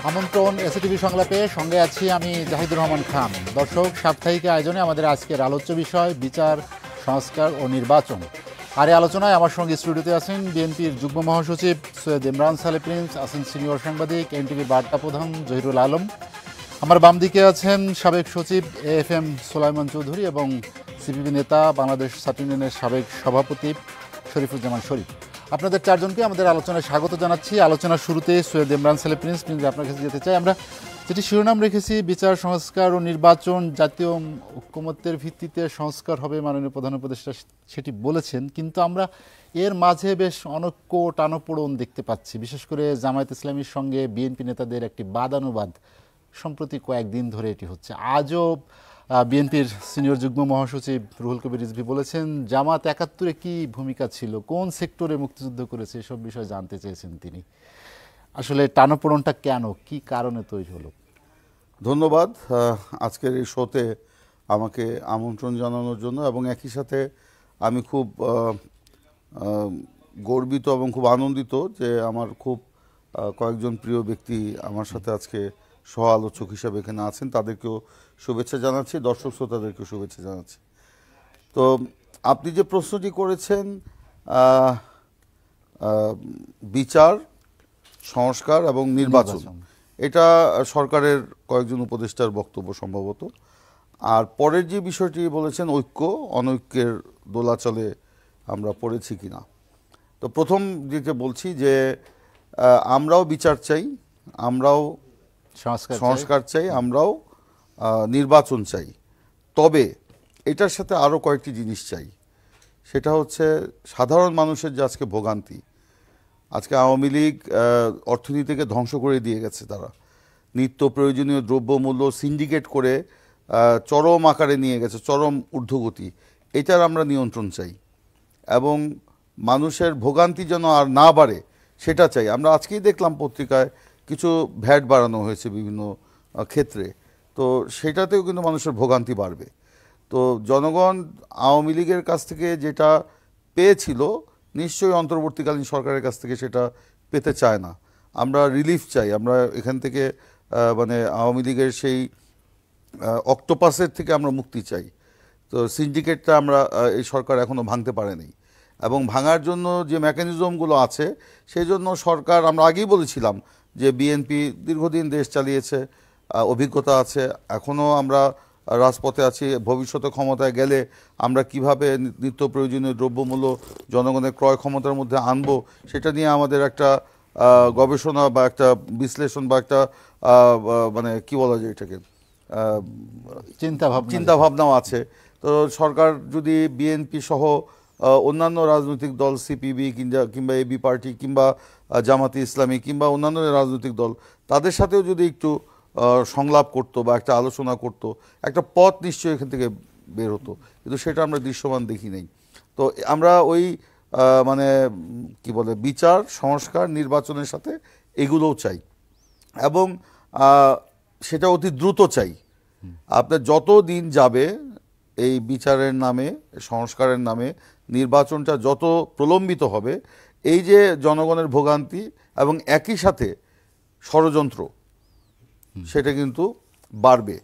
আমন্ত্রণ এসএটিভি সংলাপে, সঙ্গে আছি আমি জাহিদুর রহমান খান। দর্শক, সাপ্তাহিক আয়োজনে আমাদের আজকের আলোচ্য বিষয় বিচার, সংস্কার ও নির্বাচন। আর এই আলোচনায় আমার সঙ্গে স্টুডিওতে আছেন বিএনপির যুগ্ম মহাসচিব সৈয়দ ইমরান সালে প্রিন্স, আছেন সিনিয়র সাংবাদিক এনটিভির বার্তা প্রধান জহিরুল আলম। আমার বাম দিকে আছেন সাবেক সচিব এএফএম সোলাইমান চৌধুরী এবং সিপিবি নেতা, বাংলাদেশ ছাত্র ইউনিয়নের সাবেক সভাপতি শরীফুজ্জামান শরীফ। আপনাদের চারজনকে আমাদের আলোচনায় স্বাগত জানাচ্ছি। আলোচনার শুরুতে সৈয়দ ইমরান সালে প্রিন্স, আপনার কাছে যেতে চাই। আমরা যেটি শিরোনাম রেখেছি, বিচার, সংস্কার ও নির্বাচন, জাতীয় ঐকমত্যের ভিত্তিতে সংস্কার হবে মাননীয় প্রধান উপদেষ্টা সেটি বলেছেন, কিন্তু আমরা এর মাঝে বেশ অনৈক্য, টানাপোড়েন দেখতে পাচ্ছি। বিশেষ করে জামায়াত ইসলামীর সঙ্গে বিএনপি নেতাদের একটি বাদানুবাদ সম্প্রতি কয়েকদিন ধরে এটি হচ্ছে। আজও বিএনপির সিনিয়র যুগ্ম মহাসচিব রুহুল কবির রিজভী বলেছেন, জামাত ৭১-এ কি ভূমিকা ছিল, কোন সেক্টরে মুক্তিযুদ্ধ করেছে, এসব বিষয়ে জানতে চেয়েছেন তিনি। আসলে টানাপোড়েনটা কেন, কি কারণে তৈরি হলো? ধন্যবাদ আজকের এই শোতে আমাকে আমন্ত্রণ জানানোর জন্য, এবং একই সাথে আমি খুব গর্বিত এবং খুব আনন্দিত যে আমার খুব কয়েকজন প্রিয় ব্যক্তি আমার সাথে আজকে সহ আলোচক হিসাবে এখানে আছেন। তাদেরকেও শুভেচ্ছা জানাচ্ছি, দর্শক শ্রোতাদেরকেও শুভেচ্ছা জানাচ্ছি। তো আপনি যে প্রশ্নটি করেছেন, বিচার, সংস্কার এবং নির্বাচন, এটা সরকারের কয়েকজন উপদেষ্টার বক্তব্য সম্ভবত। আর পরের যে বিষয়টি বলেছেন, ঐক্য অনৈক্যের দোলাচলে আমরা পড়েছি কিনা। তো প্রথম যেটা বলছি যে আমরাও বিচার চাই, আমরাও সংস্কার চাই, আমরাও নির্বাচন চাই। তবে এটার সাথে আরও কয়েকটি জিনিস চাই। সেটা হচ্ছে সাধারণ মানুষের যে আজকে ভোগান্তি, আজকে আওয়ামী লীগ অর্থনীতিকে ধ্বংস করে দিয়ে গেছে। তারা নিত্য প্রয়োজনীয় দ্রব্যমূল্য সিন্ডিকেট করে চরম আকারে নিয়ে গেছে, চরম ঊর্ধ্বগতি। এটার আমরা নিয়ন্ত্রণ চাই এবং মানুষের ভোগান্তি যেন আর না বাড়ে সেটা চাই। আমরা আজকেই দেখলাম পত্রিকায় কিছু ভ্যাট বাড়ানো হয়েছে বিভিন্ন ক্ষেত্রে, তো সেটাতেও কিন্তু মানুষের ভোগান্তি বাড়বে। তো জনগণ আওয়ামী লীগের কাছ থেকে যেটা পেয়েছিল, নিশ্চয়ই অন্তর্বর্তীকালীন সরকারের কাছ থেকে সেটা পেতে চায় না। আমরা রিলিফ চাই, আমরা এখান থেকে মানে আওয়ামী লীগের সেই অক্টোপাসের থেকে আমরা মুক্তি চাই। তো সিন্ডিকেটটা আমরা এই সরকার এখনও ভাঙতে পারেনি, এবং ভাঙার জন্য যে মেকানিজমগুলো আছে সেই জন্য সরকার, আমরা আগেই বলেছিলাম যে বিএনপি দীর্ঘদিন দেশ চালিয়েছে, অভিজ্ঞতা আছে, এখনও আমরা রাজপথে আছি। ভবিষ্যতে ক্ষমতায় গেলে আমরা কিভাবে নিত্য প্রয়োজনীয় দ্রব্যমূল্য জনগণের ক্রয় ক্ষমতার মধ্যে আনবো, সেটা নিয়ে আমাদের একটা গবেষণা বা একটা বিশ্লেষণ বা একটা মানে কি বলা যায় এটাকে, চিন্তাভাবনাও আছে। তো সরকার যদি বিএনপি সহ অন্যান্য রাজনৈতিক দল, সিপিবি কিংবা এবি পার্টি কিংবা জামাতে ইসলামী কিংবা অন্যান্য রাজনৈতিক দল, তাদের সাথেও যদি একটু সংলাপ করতো বা একটা আলোচনা করতো, একটা পথ নিশ্চয়ই এখান থেকে বের হতো, কিন্তু সেটা আমরা দৃশ্যমান দেখি নাই। তো আমরা ওই মানে কি বলে, বিচার, সংস্কার, নির্বাচনের সাথে এগুলোও চাই, এবং সেটা অতি দ্রুত চাই। আপনার যত দিন যাবে এই বিচারের নামে, সংস্কারের নামে নির্বাচনটা যত প্রলম্বিত হবে, এই যে জনগণের ভোগান্তি এবং একই সাথে ষড়যন্ত্র, সেটা কিন্তু বাড়বে।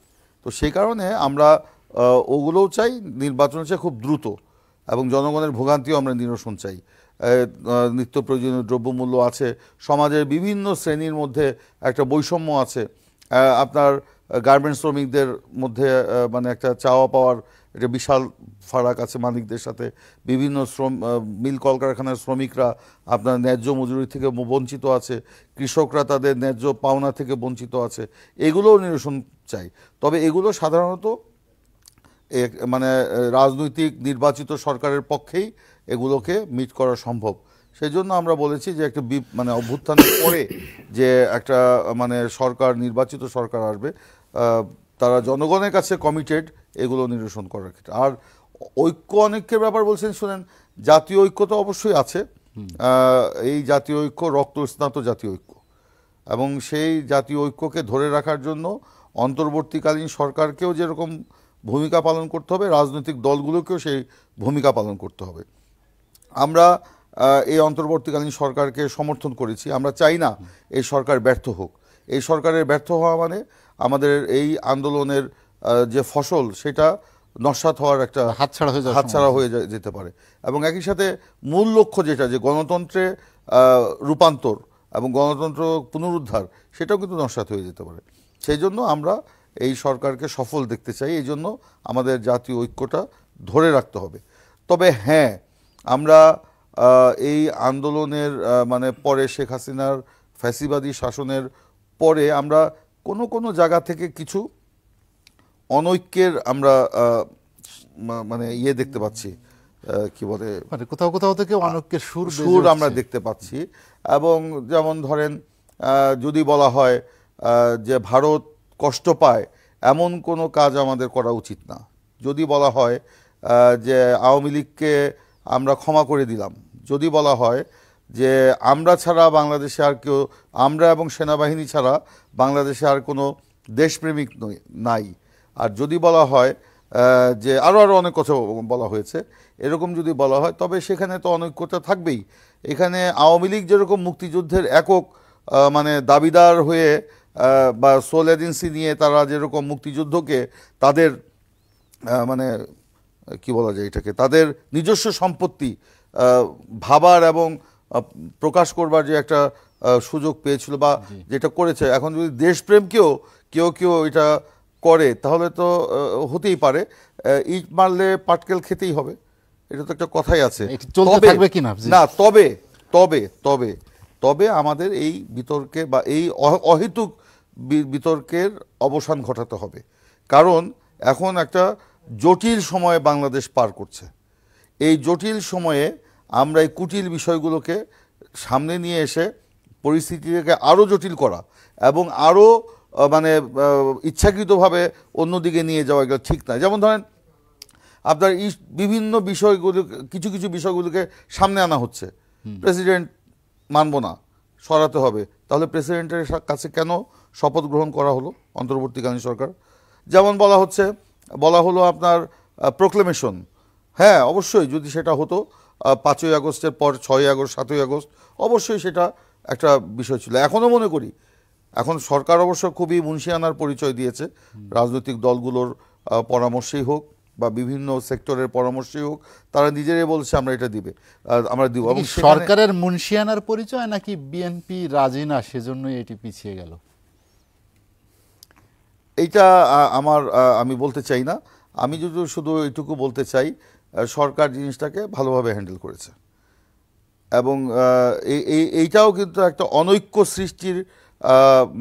তো সেই কারণে আমরা ওগুলোও চাই, নির্বাচন চাই খুব দ্রুত, এবং জনগণের ভোগান্তিও আমরা নিরসন চাই। নিত্য প্রয়োজনীয় দ্রব্যমূল্য আছে, সমাজের বিভিন্ন শ্রেণীর মধ্যে একটা বৈষম্য আছে। আপনার গার্মেন্টস শ্রমিকদের মধ্যে মানে একটা চাওয়া পাওয়ার একটা বিশাল ফারাক আছে মালিকদের সাথে। বিভিন্ন মিল কলকারখানার শ্রমিকরা আপনার ন্যায্য মজুরি থেকে বঞ্চিত আছে, কৃষকরা তাদের ন্যায্য পাওনা থেকে বঞ্চিত আছে। এগুলোও নিরসন চাই। তবে এগুলো সাধারণত মানে রাজনৈতিক নির্বাচিত সরকারের পক্ষেই এগুলোকে মিট করা সম্ভব। সেই জন্য আমরা বলেছি যে একটা মানে অভ্যুত্থানের পরে যে একটা মানে সরকার, নির্বাচিত সরকার আসবে, তারা জনগণের কাছে কমিটেড এগুলো নিরসন করার ক্ষেত্রে। আর ঐক্য অনৈক্যের ব্যাপার বলছেন, শুনেন, জাতীয় ঐক্য তো অবশ্যই আছে। এই জাতীয় ঐক্য রক্ত স্নাত জাতীয় ঐক্য, এবং সেই জাতীয় ঐক্যকে ধরে রাখার জন্য অন্তর্বর্তীকালীন সরকারকেও যেরকম ভূমিকা পালন করতে হবে, রাজনৈতিক দলগুলোকেও সেই ভূমিকা পালন করতে হবে। আমরা এই অন্তর্বর্তীকালীন সরকারকে সমর্থন করেছি, আমরা চাই না এই সরকার ব্যর্থ হোক। এই সরকারের ব্যর্থ হওয়া মানে আমাদের এই আন্দোলনের যে ফসল সেটা নস্যাৎ হওয়ার একটা হাতছাড়া হয়ে যেতে পারে। এবং একই সাথে মূল লক্ষ্য যেটা, যে গণতন্ত্রে রূপান্তর এবং গণতন্ত্র পুনরুদ্ধার, সেটাও কিন্তু নস্যাৎ হয়ে যেতে পারে। সেই জন্য আমরা এই সরকারকে সফল দেখতে চাই। এই জন্য আমাদের জাতীয় ঐক্যটা ধরে রাখতে হবে। তবে হ্যাঁ, আমরা এই আন্দোলনের মানে পরে শেখ হাসিনার ফ্যাসিবাদী শাসনের পরে আমরা কোনো জায়গা থেকে কিছু অনৈক্যের আমরা মানে দেখতে পাচ্ছি, কি বলে, কোথাও কোথাও থেকে অনৈক্যের সুর আমরা দেখতে পাচ্ছি। এবং যেমন ধরেন, যদি বলা হয় যে ভারত কষ্ট পায়, এমন কোনো কাজ আমাদের করা উচিত না। যদি বলা হয় যে আওয়ামী লীগকে আমরা ক্ষমা করে দিলাম, যদি বলা হয় যে আমরা ছাড়া বাংলাদেশে আর কেউ, আমরা এবং সেনাবাহিনী ছাড়া বাংলাদেশে আর কোনো দেশপ্রেমিক নাই, আর যদি বলা হয় যে আরও অনেক কথা বলা হয়েছে, এরকম যদি বলা হয়, তবে সেখানে তো অনৈক্যতা থাকবেই। এখানে আওয়ামী লীগ যেরকম মুক্তিযুদ্ধের একক মানে দাবিদার হয়ে বা সোল এজেন্সি নিয়ে তারা যেরকম মুক্তিযুদ্ধকে তাদের মানে কি বলা যায় এটাকে, তাদের নিজস্ব সম্পত্তি ভাবার এবং প্রকাশ করবার যে একটা সুযোগ পেয়েছিল বা যেটা করেছে, এখন যদি দেশপ্রেমকেও কেউ এটা করে, তাহলে তো হতেই পারে ইট মারলে পাটকেল খেতেই হবে, এটা তো একটা কথাই আছে। না, তবে আমাদের এই বিতর্কে বা এই অহেতুক বিতর্কের অবসান ঘটাতে হবে। কারণ এখন একটা জটিল সময়ে বাংলাদেশ পার করছে। এই জটিল সময়ে আমরা এই কুটিল বিষয়গুলোকে সামনে নিয়ে এসে পরিস্থিতিকে আরও জটিল করা এবং আরও মানে ইচ্ছাকৃতভাবে অন্যদিকে নিয়ে যাওয়া, এগুলো ঠিক না। যেমন ধরেন, আপনার বিভিন্ন বিষয়গুলো, কিছু বিষয়গুলোকে সামনে আনা হচ্ছে, প্রেসিডেন্ট মানব না, সরাতে হবে। তাহলে প্রেসিডেন্টের কাছে কেন শপথ গ্রহণ করা হলো অন্তর্বর্তীকালীন সরকার? যেমন বলা হলো আপনার প্রোক্লেমেশন। হ্যাঁ, অবশ্যই যদি সেটা হতো 5ই আগস্টের পর 6ই আগস্ট 7ই আগস্ট, অবশ্যই সেটা একটা বিষয় ছিল। এখনও মনে করি, এখন সরকার অবশ্য খুবই মুন্সিয়ানার পরিচয় দিয়েছে, রাজনৈতিক দলগুলোর পরামর্শেই হোক বা বিভিন্ন সেক্টরের পরামর্শেই হোক, তারা নিজেরাই বলছে আমরা এটা আমরা দিব। সরকারের মুন্সিয়ানার পরিচয় নাকি বিএনপি রাজি না সেজন্যই এটি পিছিয়ে গেল? এইটা আমি বলতে চাই না। আমি যদি শুধু এইটুকু বলতে চাই, সরকার জিনিসটাকে ভালোভাবে হ্যান্ডেল করেছে এবং এইটাও কিন্তু একটা অনৈক্য সৃষ্টির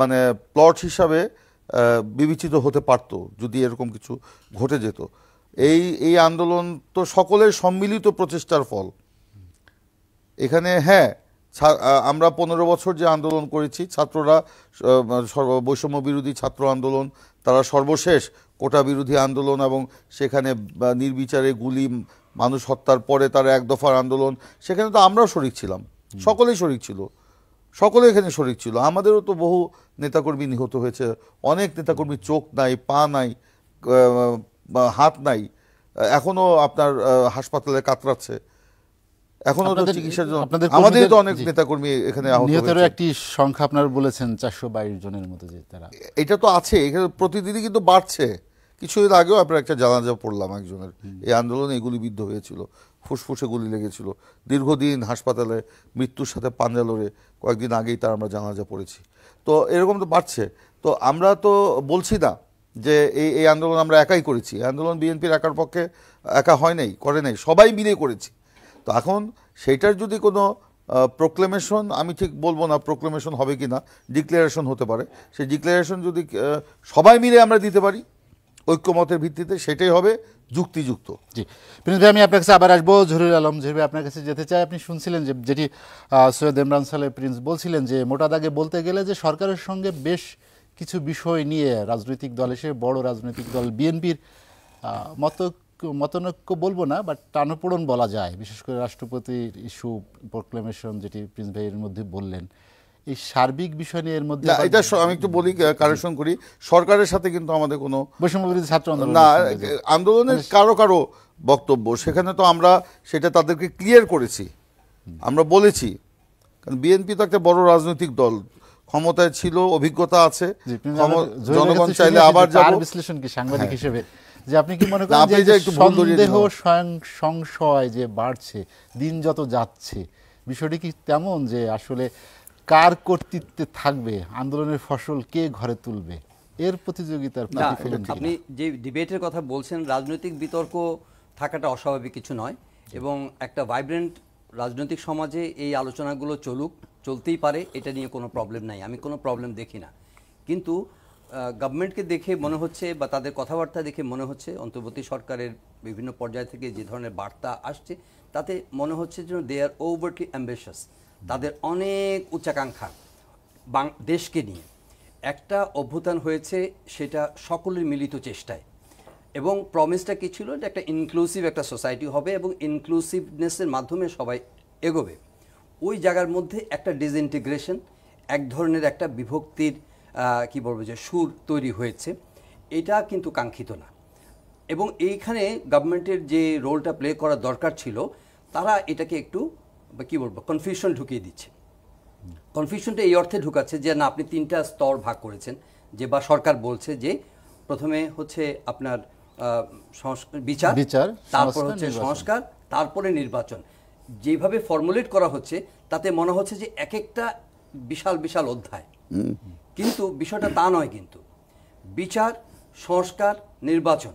মানে প্লট হিসাবে বিবেচিত হতে পারত যদি এরকম কিছু ঘটে যেত। এই আন্দোলন তো সকলের সম্মিলিত প্রচেষ্টার ফল। এখানে হ্যাঁ, আমরা 15 বছর যে আন্দোলন করেছি, ছাত্ররা বৈষম্য বিরোধী ছাত্র আন্দোলন, তারা সর্বশেষ কোটা বিরোধী আন্দোলন এবং সেখানে নির্বিচারে গুলি, মানুষ হত্যার পরে তার এক দফার আন্দোলন, সেখানে তো আমরাও শরিক ছিলাম, সকলেই শরিক ছিল, সকলে এখানে শরিক ছিল। আমাদেরও তো বহু নেতাকর্মী নিহত হয়েছে, অনেক নেতাকর্মী চোখ নাই, পা নাই, হাত নাই, এখনো আপনার হাসপাতালে কাতরাচ্ছে, এখনো তো চিকিৎসার জন্য। আমাদের তো অনেক নেতাকর্মী এখানে আহত হয়েছে। একটি সংখ্যা আপনারা বলেছেন 422 জনের মতো, যে তারা, এটা তো আছে, এখানে প্রতিদিনই কিন্তু বাড়ছে। কিছুদিন আগেও আপনার একটা জানাজা পড়লাম একজনের, এই আন্দোলনে গুলিবিদ্ধ হয়েছিল, ফুসফুসে গুলি লেগেছিল, দীর্ঘদিন হাসপাতালে মৃত্যুর সাথে পাঞ্জা লড়ে কয়েকদিন আগেই তার আমরা জানাজা পড়েছি। তো এরকম তো বাড়ছে। তো আমরা তো বলছি না যে এই আন্দোলন আমরা একাই করেছি। আন্দোলন বিএনপির একার পক্ষে একা হয় নাই, করে নাই, সবাই মিলে করেছি। তো এখন সেইটার যদি কোনো প্রোক্লেমেশন, আমি ঠিক বলবো না প্রোক্লেমেশন হবে কি না, ডিক্লারেশন হতে পারে। সেই ডিক্লারেশন যদি সবাই মিলে আমরা দিতে পারি ঐক্যমতের ভিত্তিতে, সেটাই হবে যুক্তিযুক্ত। জি প্রিন্স ভাই, আমি আপনার কাছে আবার আসবো। জহিরুল আলম, জহির ভাই, আপনার কাছে যেতে চাই। আপনি শুনছিলেন যেটি সৈয়দ ইমরান সালেহ প্রিন্স বলছিলেন, যে মোটা দাগে বলতে গেলে যে সরকারের সঙ্গে বেশ কিছু বিষয় নিয়ে রাজনৈতিক দল এসে, বড় রাজনৈতিক দল বিএনপির মতনৈক্য বলবো না, বাট টানাপোড়েন বলা যায়, বিশেষ করে রাষ্ট্রপতির ইস্যু, প্রোক্লেমেশন, যেটি প্রিন্স ভাই এর মধ্যে বললেন, এই সার্বিক বিষয় নিয়ে এর মধ্যে এটা আমি একটু বলি, কারেকশন করি, সরকারের সাথে কিন্তু আমাদের কোনো বৈষম্য বিরোধী ছাত্র আন্দোলনের কারো বক্তব্য, সেখানে তো আমরা সেটা তাদেরকে ক্লিয়ার করেছি, আমরা বলেছি। কারণ বিএনপি তো একটা বড় রাজনৈতিক দল, ক্ষমতায় ছিল, অভিজ্ঞতা আছে, জি, আপনি জনগণ জহিরের কাছে চাইলে শুনে আবার আসি যে তার যাব। বিশ্লেষণ কি সাংবাদিক হিসেবে, যে আপনি কি মনে না, করেন আপনি যে যে একটু ভুল ধরিয়ে সন্দেহ দিলেন। সংশয় যে বাড়ছে দিন যত যাচ্ছে, বিষয়টি কি তেমন যে আসলে কার কর্তৃত্বে থাকবে, আন্দোলনের ফসল কে ঘরে তুলবে, এর প্রতিযোগিতার না, প্রতিফলন কি? আপনি যে ডিবেটের কথা বলছেন, রাজনৈতিক বিতর্ক থাকাটা অস্বাভাবিক কিছু নয়, এবং একটা ভাইব্রেন্ট রাজনৈতিক সমাজে এই আলোচনাগুলো চলতেই পারে, এটা নিয়ে কোনো প্রবলেম নাই, আমি কোনো প্রবলেম দেখি না। কিন্তু গভর্নমেন্টকে দেখে মনে হচ্ছে বা তাদের কথাবার্তা দেখে মনে হচ্ছে, অন্তর্বর্তী সরকারের বিভিন্ন পর্যায় থেকে যে ধরনের বার্তা আসছে তাতে মনে হচ্ছে যে দে আর ওভারলি অ্যাম্বিশাস, তাদের অনেক উচ্চাকাঙ্ক্ষা দেশকে নিয়ে। একটা অভ্যুত্থান হয়েছে, সেটা সকলের মিলিত চেষ্টায়, এবং প্রমিসটা কি ছিল, যে একটা ইনক্লুসিভ একটা সোসাইটি হবে এবং ইনক্লুসিভনেসের মাধ্যমে সবাই এগোবে। ওই জায়গার মধ্যে একটা ডিসইন্টিগ্রেশন, এক ধরনের একটা বিভক্তির কি বলবো যে সুর তৈরি হয়েছে, এটা কিন্তু কাঙ্ক্ষিত না। এবং এইখানে গভর্নমেন্টের যে রোলটা প্লে করা দরকার ছিল, তারা এটাকে একটু কি বলবো কনফিউশন ঢুকিয়ে দিচ্ছে। কনফিউশনটা এই অর্থে ঢুকাচ্ছে যে না, আপনি তিনটা স্তর ভাগ করেছেন, যে বা সরকার বলছে যে প্রথমে হচ্ছে আপনার বিচার, তারপর হচ্ছে সংস্কার, তারপরে নির্বাচন। যেভাবে ফর্মুলেট করা হচ্ছে তাতে মনে হচ্ছে যে এক একটা বিশাল বিশাল অধ্যায়, কিন্তু বিষয়টা তা নয়। কিন্তু বিচার, সংস্কার, নির্বাচন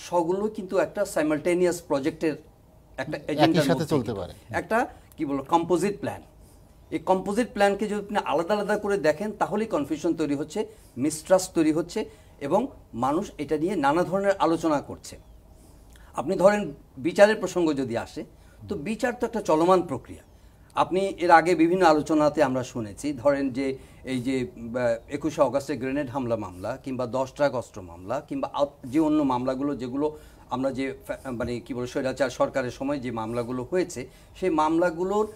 সবগুলো কিন্তু একটা সাইমালটেনিয়াস প্রজেক্টের একটা এজেন্ডার সাথে চলতে পারে, একটা কি বলবো কম্পোজিট প্ল্যান। এই কম্পোজিট প্ল্যানকে যদি আপনি আলাদা আলাদা করে দেখেন, তাহলেই কনফিউশন তৈরি হচ্ছে, মিসট্রাস্ট তৈরি হচ্ছে, এবং মানুষ এটা নিয়ে নানা ধরনের আলোচনা করছে। আপনি ধরেন বিচারের প্রসঙ্গ যদি আসে, তো বিচার তো একটা চলমান প্রক্রিয়া। আপনি এর আগে বিভিন্ন আলোচনাতে আমরা শুনেছি, ধরেন যে এই যে 21শে অগাস্টে গ্রেনেড হামলা মামলা, কিংবা 10 ট্রাক অস্ত্র মামলা, কিংবা যে অন্য মামলাগুলো যেগুলো আমরা যে মানে কি বলে স্বৈরাচার সরকারের সময় যে মামলাগুলো হয়েছে, সেই মামলাগুলোর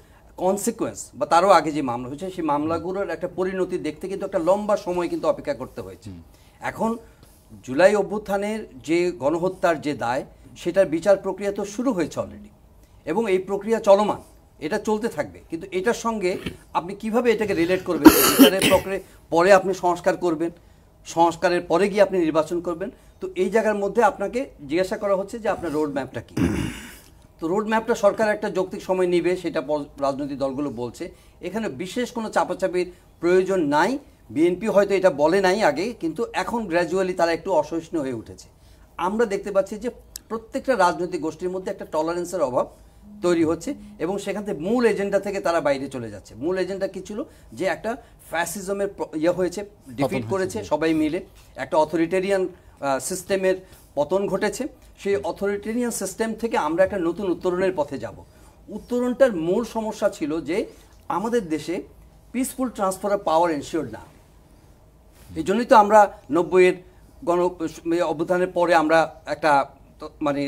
কনসিকুয়েন্স বা তারও আগে যে মামলা হয়েছে, সেই মামলাগুলোর একটা পরিণতি দেখতে কিন্তু একটা লম্বা সময় কিন্তু অপেক্ষা করতে হয়েছে। এখন জুলাই অভ্যুত্থানের যে গণহত্যার যে দায়, সেটার বিচার প্রক্রিয়া তো শুরু হয়েছে অলরেডি, এবং এই প্রক্রিয়া চলমান, এটা চলতে থাকবে। কিন্তু এটার সঙ্গে আপনি কিভাবে এটাকে রিলেট করবেন? বিচারের প্রক্রিয়া পরে আপনি সংস্কার করবেন, সংস্কারের পরে গিয়ে আপনি নির্বাচন করবেন। তো এই জায়গার মধ্যে আপনাকে জিজ্ঞাসা করা হচ্ছে যে আপনার রোড ম্যাপটা কী। তো রোড ম্যাপটা সরকার একটা যৌক্তিক সময় নিবে, সেটা রাজনৈতিক দলগুলো বলছে। এখানে বিশেষ কোনো চাপাচাপির প্রয়োজন নাই। বিএনপি হয়তো এটা বলে নাই আগে, কিন্তু এখন গ্র্যাজুয়ালি তারা একটু অসহিষ্ণু হয়ে উঠেছে। আমরা দেখতে পাচ্ছি যে প্রত্যেকটা রাজনৈতিক গোষ্ঠীর মধ্যে একটা টলারেন্সের অভাব তৈরি হচ্ছে, এবং সেখান থেকে মূল এজেন্ডা থেকে তারা বাইরে চলে যাচ্ছে। মূল এজেন্ডা কি ছিল, যে একটা ফ্যাসিজমের হয়েছে, ডিফিট করেছে সবাই মিলে, একটা অথরিটেরিয়ান সিস্টেমের পতন ঘটেছে। সেই অথরিটেরিয়ান সিস্টেম থেকে আমরা একটা নতুন উত্তরণের পথে যাব। উত্তরণটার মূল সমস্যা ছিল যে আমাদের দেশে peaceful transfer of power ensure না। এই জন্যই তো আমরা 90-এর অভ্যুত্থানের পরে আমরা একটা মানে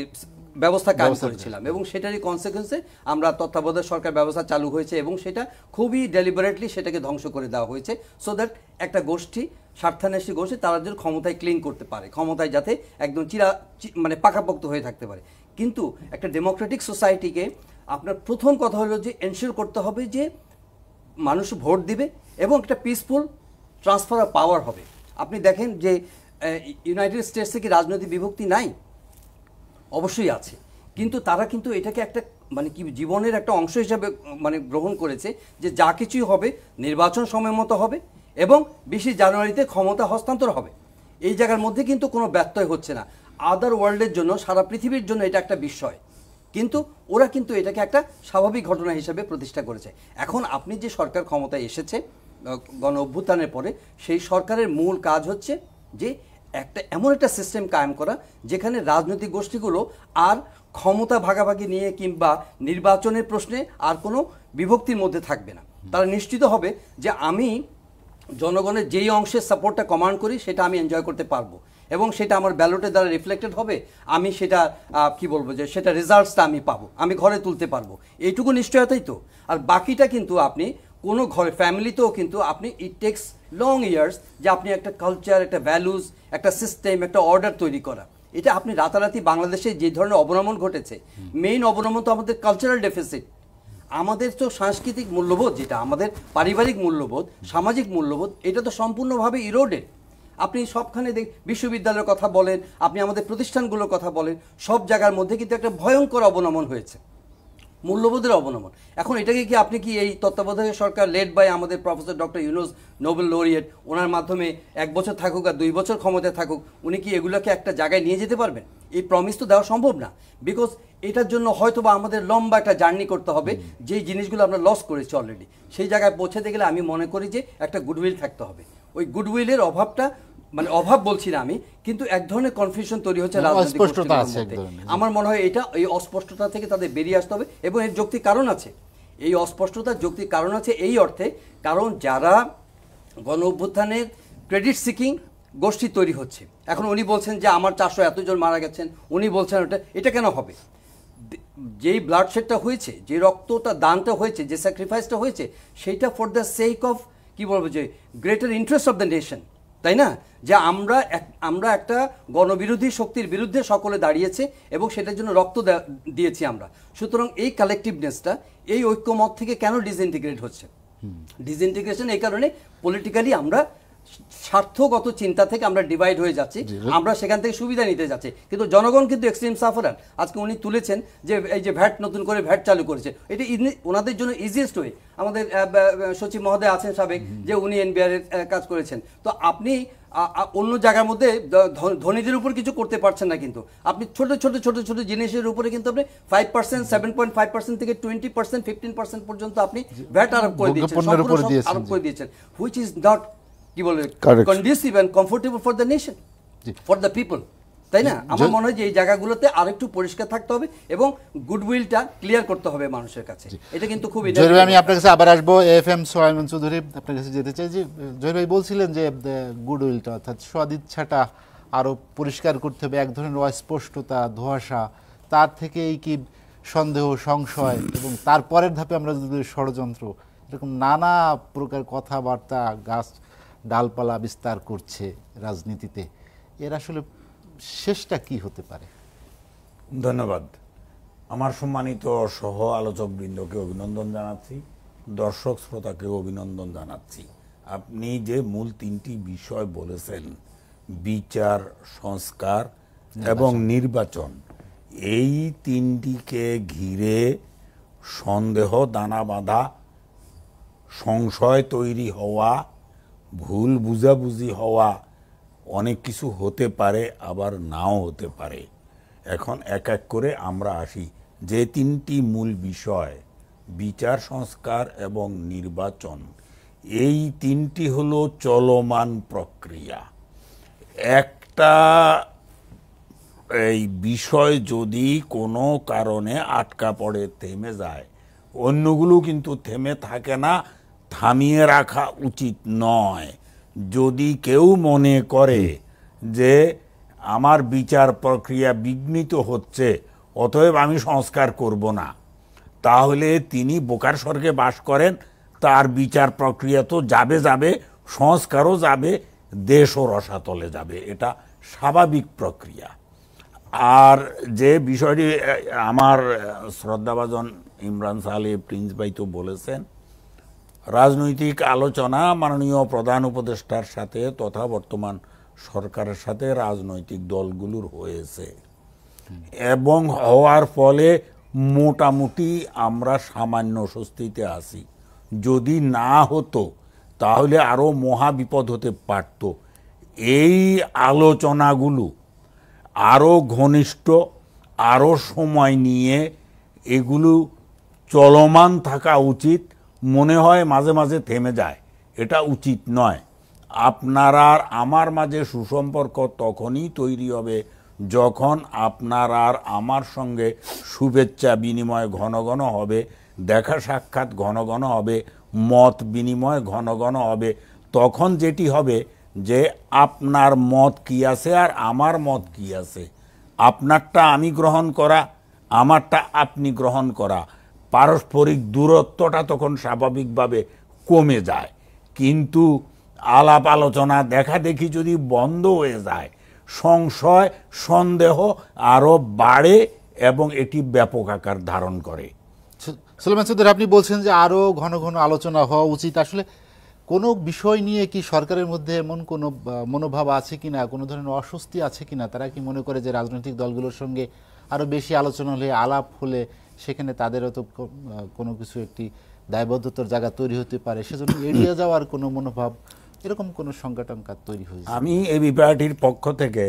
ব্যবস্থা কাজ করেছিলাম, এবং সেটারই কনসিকুয়েন্সে আমরা তত্ত্বাবধায়ক সরকার ব্যবস্থা চালু হয়েছে, এবং সেটা খুবই ডেলিবারেটলি সেটাকে ধ্বংস করে দেওয়া হয়েছে, সো দ্যাট একটা গোষ্ঠী, স্বার্থান্বেষী গোষ্ঠী, তারা যেন ক্ষমতায় ক্লিন করতে পারে, ক্ষমতায় যাতে একদম মানে পাকাপোক্ত হয়ে থাকতে পারে। কিন্তু একটা ডেমোক্রেটিক সোসাইটিকে আপনার প্রথম কথা হলো যে এনশিওর করতে হবে যে মানুষ ভোট দিবে এবং একটা পিসফুল ট্রান্সফার অফ পাওয়ার হবে। আপনি দেখেন যে ইউনাইটেড স্টেটসে কি রাজনৈতিক বিভক্তি নাই? অবশ্যই আছে, কিন্তু তারা কিন্তু এটাকে একটা মানে কি জীবনের একটা অংশ হিসাবে মানে গ্রহণ করেছে, যে যা কিছুই হবে নির্বাচন সময় মতো হবে এবং 20 জানুয়ারিতে ক্ষমতা হস্তান্তর হবে। এই জায়গার মধ্যে কিন্তু কোনো ব্যত্যয় হচ্ছে না। আদার ওয়ার্ল্ডের জন্য, সারা পৃথিবীর জন্য এটা একটা বিস্ময়, কিন্তু ওরা কিন্তু এটাকে একটা স্বাভাবিক ঘটনা হিসেবে প্রতিষ্ঠা করেছে। এখন আপনি যে সরকার ক্ষমতায় এসেছে গণ অভ্যুত্থানের পরে, সেই সরকারের মূল কাজ হচ্ছে যে একটা এমন একটা সিস্টেম কায়েম করা, যেখানে রাজনৈতিক গোষ্ঠীগুলো আর ক্ষমতা ভাগাভাগি নিয়ে কিংবা নির্বাচনের প্রশ্নে আর কোনো বিভক্তির মধ্যে থাকবে না। তারা নিশ্চিত হবে যে আমি জনগণের যেই অংশের সাপোর্টটা কমান্ড করি সেটা আমি এনজয় করতে পারবো, এবং সেটা আমার ব্যালটের দ্বারা রিফ্লেক্টেড হবে, আমি সেটা কি বলবো যে সেটা রেজাল্টসটা আমি পাবো, আমি ঘরে তুলতে পারবো, এইটুকু নিশ্চয়তাই তো। আর বাকিটা কিন্তু আপনি কোনো ঘরে ফ্যামিলিতেও কিন্তু আপনি ইট টেক্স লং ইয়ার্স যে আপনি একটা কালচার, একটা ভ্যালুজ, একটা সিস্টেম, একটা অর্ডার তৈরি করা। এটা আপনি রাতারাতি বাংলাদেশে যে ধরনের অবনমন ঘটেছে, মেইন অবনমন তো আমাদের কালচারাল ডেফিসিট। আমাদের তো সাংস্কৃতিক মূল্যবোধ, যেটা আমাদের পারিবারিক মূল্যবোধ, সামাজিক মূল্যবোধ, এটা তো সম্পূর্ণভাবে ইরোডেড। আপনি সবখানে বিশ্ববিদ্যালয়ের কথা বলেন, আপনি আমাদের প্রতিষ্ঠানগুলোর কথা বলেন, সব জায়গার মধ্যে কিন্তু একটা ভয়ঙ্কর অবনমন হয়েছে, মূল্যবোধের অবনমন। এখন এটাকে কি আপনি কি এই তত্ত্বাবধায়ক সরকার লেড বাই আমাদের professor doctor Yunus, Nobel laureate, ওনার মাধ্যমে 1 বছর থাকুক আর 2 বছর ক্ষমতায় থাকুক, উনি কি এগুলোকে একটা জায়গায় নিয়ে যেতে পারবেন? এই প্রমিস তো দেওয়া সম্ভব না। বিকজ এটার জন্য হয়তো বা আমাদের লম্বা একটা জার্নি করতে হবে, যেই জিনিসগুলো আমরা লস করেছি অলরেডি, সেই জায়গায় পৌঁছাতে গেলে আমি মনে করি যে একটা গুডউইল থাকতে হবে। ওই গুডউইলের অভাবটা, মানে অভাব বলছি না আমি, কিন্তু এক ধরনের কনফিউশন তৈরি হচ্ছে রাজনৈতিক অস্পষ্টতা গোষ্ঠীগুলোর আছে মধ্যে। এক ধরনের। আমার মনে হয় এটা, এই অস্পষ্টতা থেকে তাদের বেরিয়ে আসতে হবে, এবং এর যৌক্তিক কারণ আছে। এই অস্পষ্টতার যৌক্তিক কারণ আছে এই অর্থে, কারণ যারা গণ অভ্যুত্থানের ক্রেডিট সিকিং গোষ্ঠী তৈরি হচ্ছে, এখন উনি বলছেন যে আমার 400 এতজন মারা গেছেন, উনি বলছেন এটা কেন হবে? যেই ব্লাডশেডটা হয়েছে, যে রক্তটা দানটা হয়েছে, যে স্যাক্রিফাইসটা হয়েছে, সেইটা ফর দ্য সেক অফ, কি বলবো, যে greater interest of the nation, তাই না? যে আমরা একটা গণবিরোধী শক্তির বিরুদ্ধে সকলে দাঁড়িয়েছে এবং সেটার জন্য রক্ত দিয়েছি আমরা। সুতরাং এই কালেকটিভনেসটা, এই ঐক্যমত থেকে কেন ডিসইন্টিগ্রেট হচ্ছে? ডিসইন্টিগ্রেশন এই কারণে, পলিটিক্যালি আমরা স্বার্থগত চিন্তা থেকে আমরা ডিভাইড হয়ে যাচ্ছি, আমরা সেখান থেকে সুবিধা নিতে যাচ্ছি, কিন্তু জনগণ কিন্তু এক্সট্রিম সাফারার। আজকে উনি তুলেছেন যে এই যে ভ্যাট, নতুন করে ভ্যাট চালু করেছে, এটা ওনাদের জন্য ইজিয়েস্ট ওয়ে। আমাদের সচিব মহোদয় আছেন সাবেক, যে উনি এনবিআর এর কাজ করেছেন। তো আপনি অন্য জায়গার মধ্যে ধনীদের উপর কিছু করতে পারছেন না, কিন্তু আপনি ছোট ছোট ছোট ছোট জিনিসের উপরে কিন্তু আপনি 5%, 7.5% থেকে 20%, 15% পর্যন্ত আপনি ভ্যাট আরোপ করে দিয়েছেন, হুইচ ইজ নট, কি বলে, conducive and comfortable for the nation, for the people, তাই না? আমার মনে হয় যে এই জায়গাগুলোতে আরেকটু পরিষ্কার থাকতে হবে এবং গুডউইলটা ক্লিয়ার করতে হবে মানুষের কাছে। এটা কিন্তু খুব, আমি আপনার কাছে আবার আসবো। এফএম সোহাইমান চৌধুরী, আপনার কাছে যেতে চাই যে জহির ভাই বলছিলেন যে গুডউইলটা, অর্থাৎ সদিচ্ছাটা আরো পরিষ্কার করতে হবে, এক ধরনের অস্পষ্টতা, ধোঁয়াশা, তার থেকেই কি সন্দেহ, সংশয়, এবং তারপরের ধাপে আমরা যদি ষড়যন্ত্র, এরকম নানা প্রকার কথাবার্তা, গাছ ডালপালা বিস্তার করছে রাজনীতিতে, এর আসলে শেষটা কি হতে পারে? ধন্যবাদ। আমার সম্মানিত সহ আলোচক বৃন্দকে অভিনন্দন জানাচ্ছি, দর্শক শ্রোতাকে অভিনন্দন জানাচ্ছি। আপনি যে মূল 3টি বিষয় বলেছেন, বিচার, সংস্কার এবং নির্বাচন, এই 3টিকে ঘিরে সন্দেহ দানা বাঁধা, সংশয় তৈরি হওয়া, ভুল বুঝাবুঝি হওয়া, অনেক কিছু হতে পারে, আবার নাও হতে পারে। এখন এক এক করে আমরা আসি। যে 3টি মূল বিষয়, বিচার, সংস্কার এবং নির্বাচন, এই 3টি হলো চলমান প্রক্রিয়া। একটা এই বিষয় যদি কোনো কারণে আটকা পড়ে, থেমে যায়, অন্যগুলো কিন্তু থেমে থাকে না, থামিয়ে রাখা উচিত নয়। যদি কেউ মনে করে যে আমার বিচার প্রক্রিয়া বিঘ্নিত হচ্ছে, অতএব আমি সংস্কার করব না, তাহলে তিনি বোকার স্বর্গে বাস করেন। তার বিচার প্রক্রিয়া তো যাবে, সংস্কারও যাবে, দেশও রসাতলে যাবে। এটা স্বাভাবিক প্রক্রিয়া। আর যে বিষয়টি আমার শ্রদ্ধাভাজন ইমরান সালেহ প্রিন্স ভাই তো বলেছেন, রাজনৈতিক আলোচনা মাননীয় প্রধান উপদেষ্টার সাথে তথা বর্তমান সরকারের সাথে রাজনৈতিক দলগুলোর হয়েছে, এবং হওয়ার ফলে মোটামুটি আমরা সামান্য স্বস্তিতে আছি। যদি না হতো তাহলে আরো মহা বিপদ হতে পারত। এই আলোচনাগুলো আরো ঘনিষ্ঠ, আরো সময় নিয়ে এগুলো চলমান থাকা উচিত। মনে হয় মাঝে মাঝে থেমে যায়, এটা উচিত নয়। আপনার আর আমার মাঝে সুসম্পর্ক তখনই তৈরি হবে যখন আপনার আর আমার সঙ্গে শুভেচ্ছা বিনিময় ঘন ঘন হবে, দেখা সাক্ষাৎ ঘন ঘন হবে, মত বিনিময় ঘন ঘন হবে। তখন যেটি হবে যে আপনার মত কি আছে আর আমার মত কি আছে, আপনারটা আমি গ্রহণ করা, আমারটা আপনি গ্রহণ করা, পারস্পরিক দূরত্বটা তখন স্বাভাবিকভাবে কমে যায়। কিন্তু আলাপ আলোচনা দেখা দেখি যদি বন্ধ হয়ে যায়, সংশয় সন্দেহ আরো বাড়ে এবং এটি ব্যাপক আকার ধারণ করে। সুলাইমান চৌধুরী, আপনি বলছেন যে আরো ঘন ঘন আলোচনা হওয়া উচিত। আসলে কোনো বিষয় নিয়ে কি সরকারের মধ্যে এমন কোনো মনোভাব আছে কিনা, কোনো ধরনের অস্বস্তি আছে কিনা? তারা কি মনে করে যে রাজনৈতিক দলগুলোর সঙ্গে আরো বেশি আলোচনা হলে, আলাপ হলে সেখানে তাদেরও তো কোনো কিছু একটি দায়বদ্ধতার জায়গা তৈরি হতে পারে, সেজন্য এড়িয়ে যাওয়ার কোনো মনোভাব, এরকম কোনো সংগঠনকার তৈরি হয়েছে? আমি এবি পার্টির পক্ষ থেকে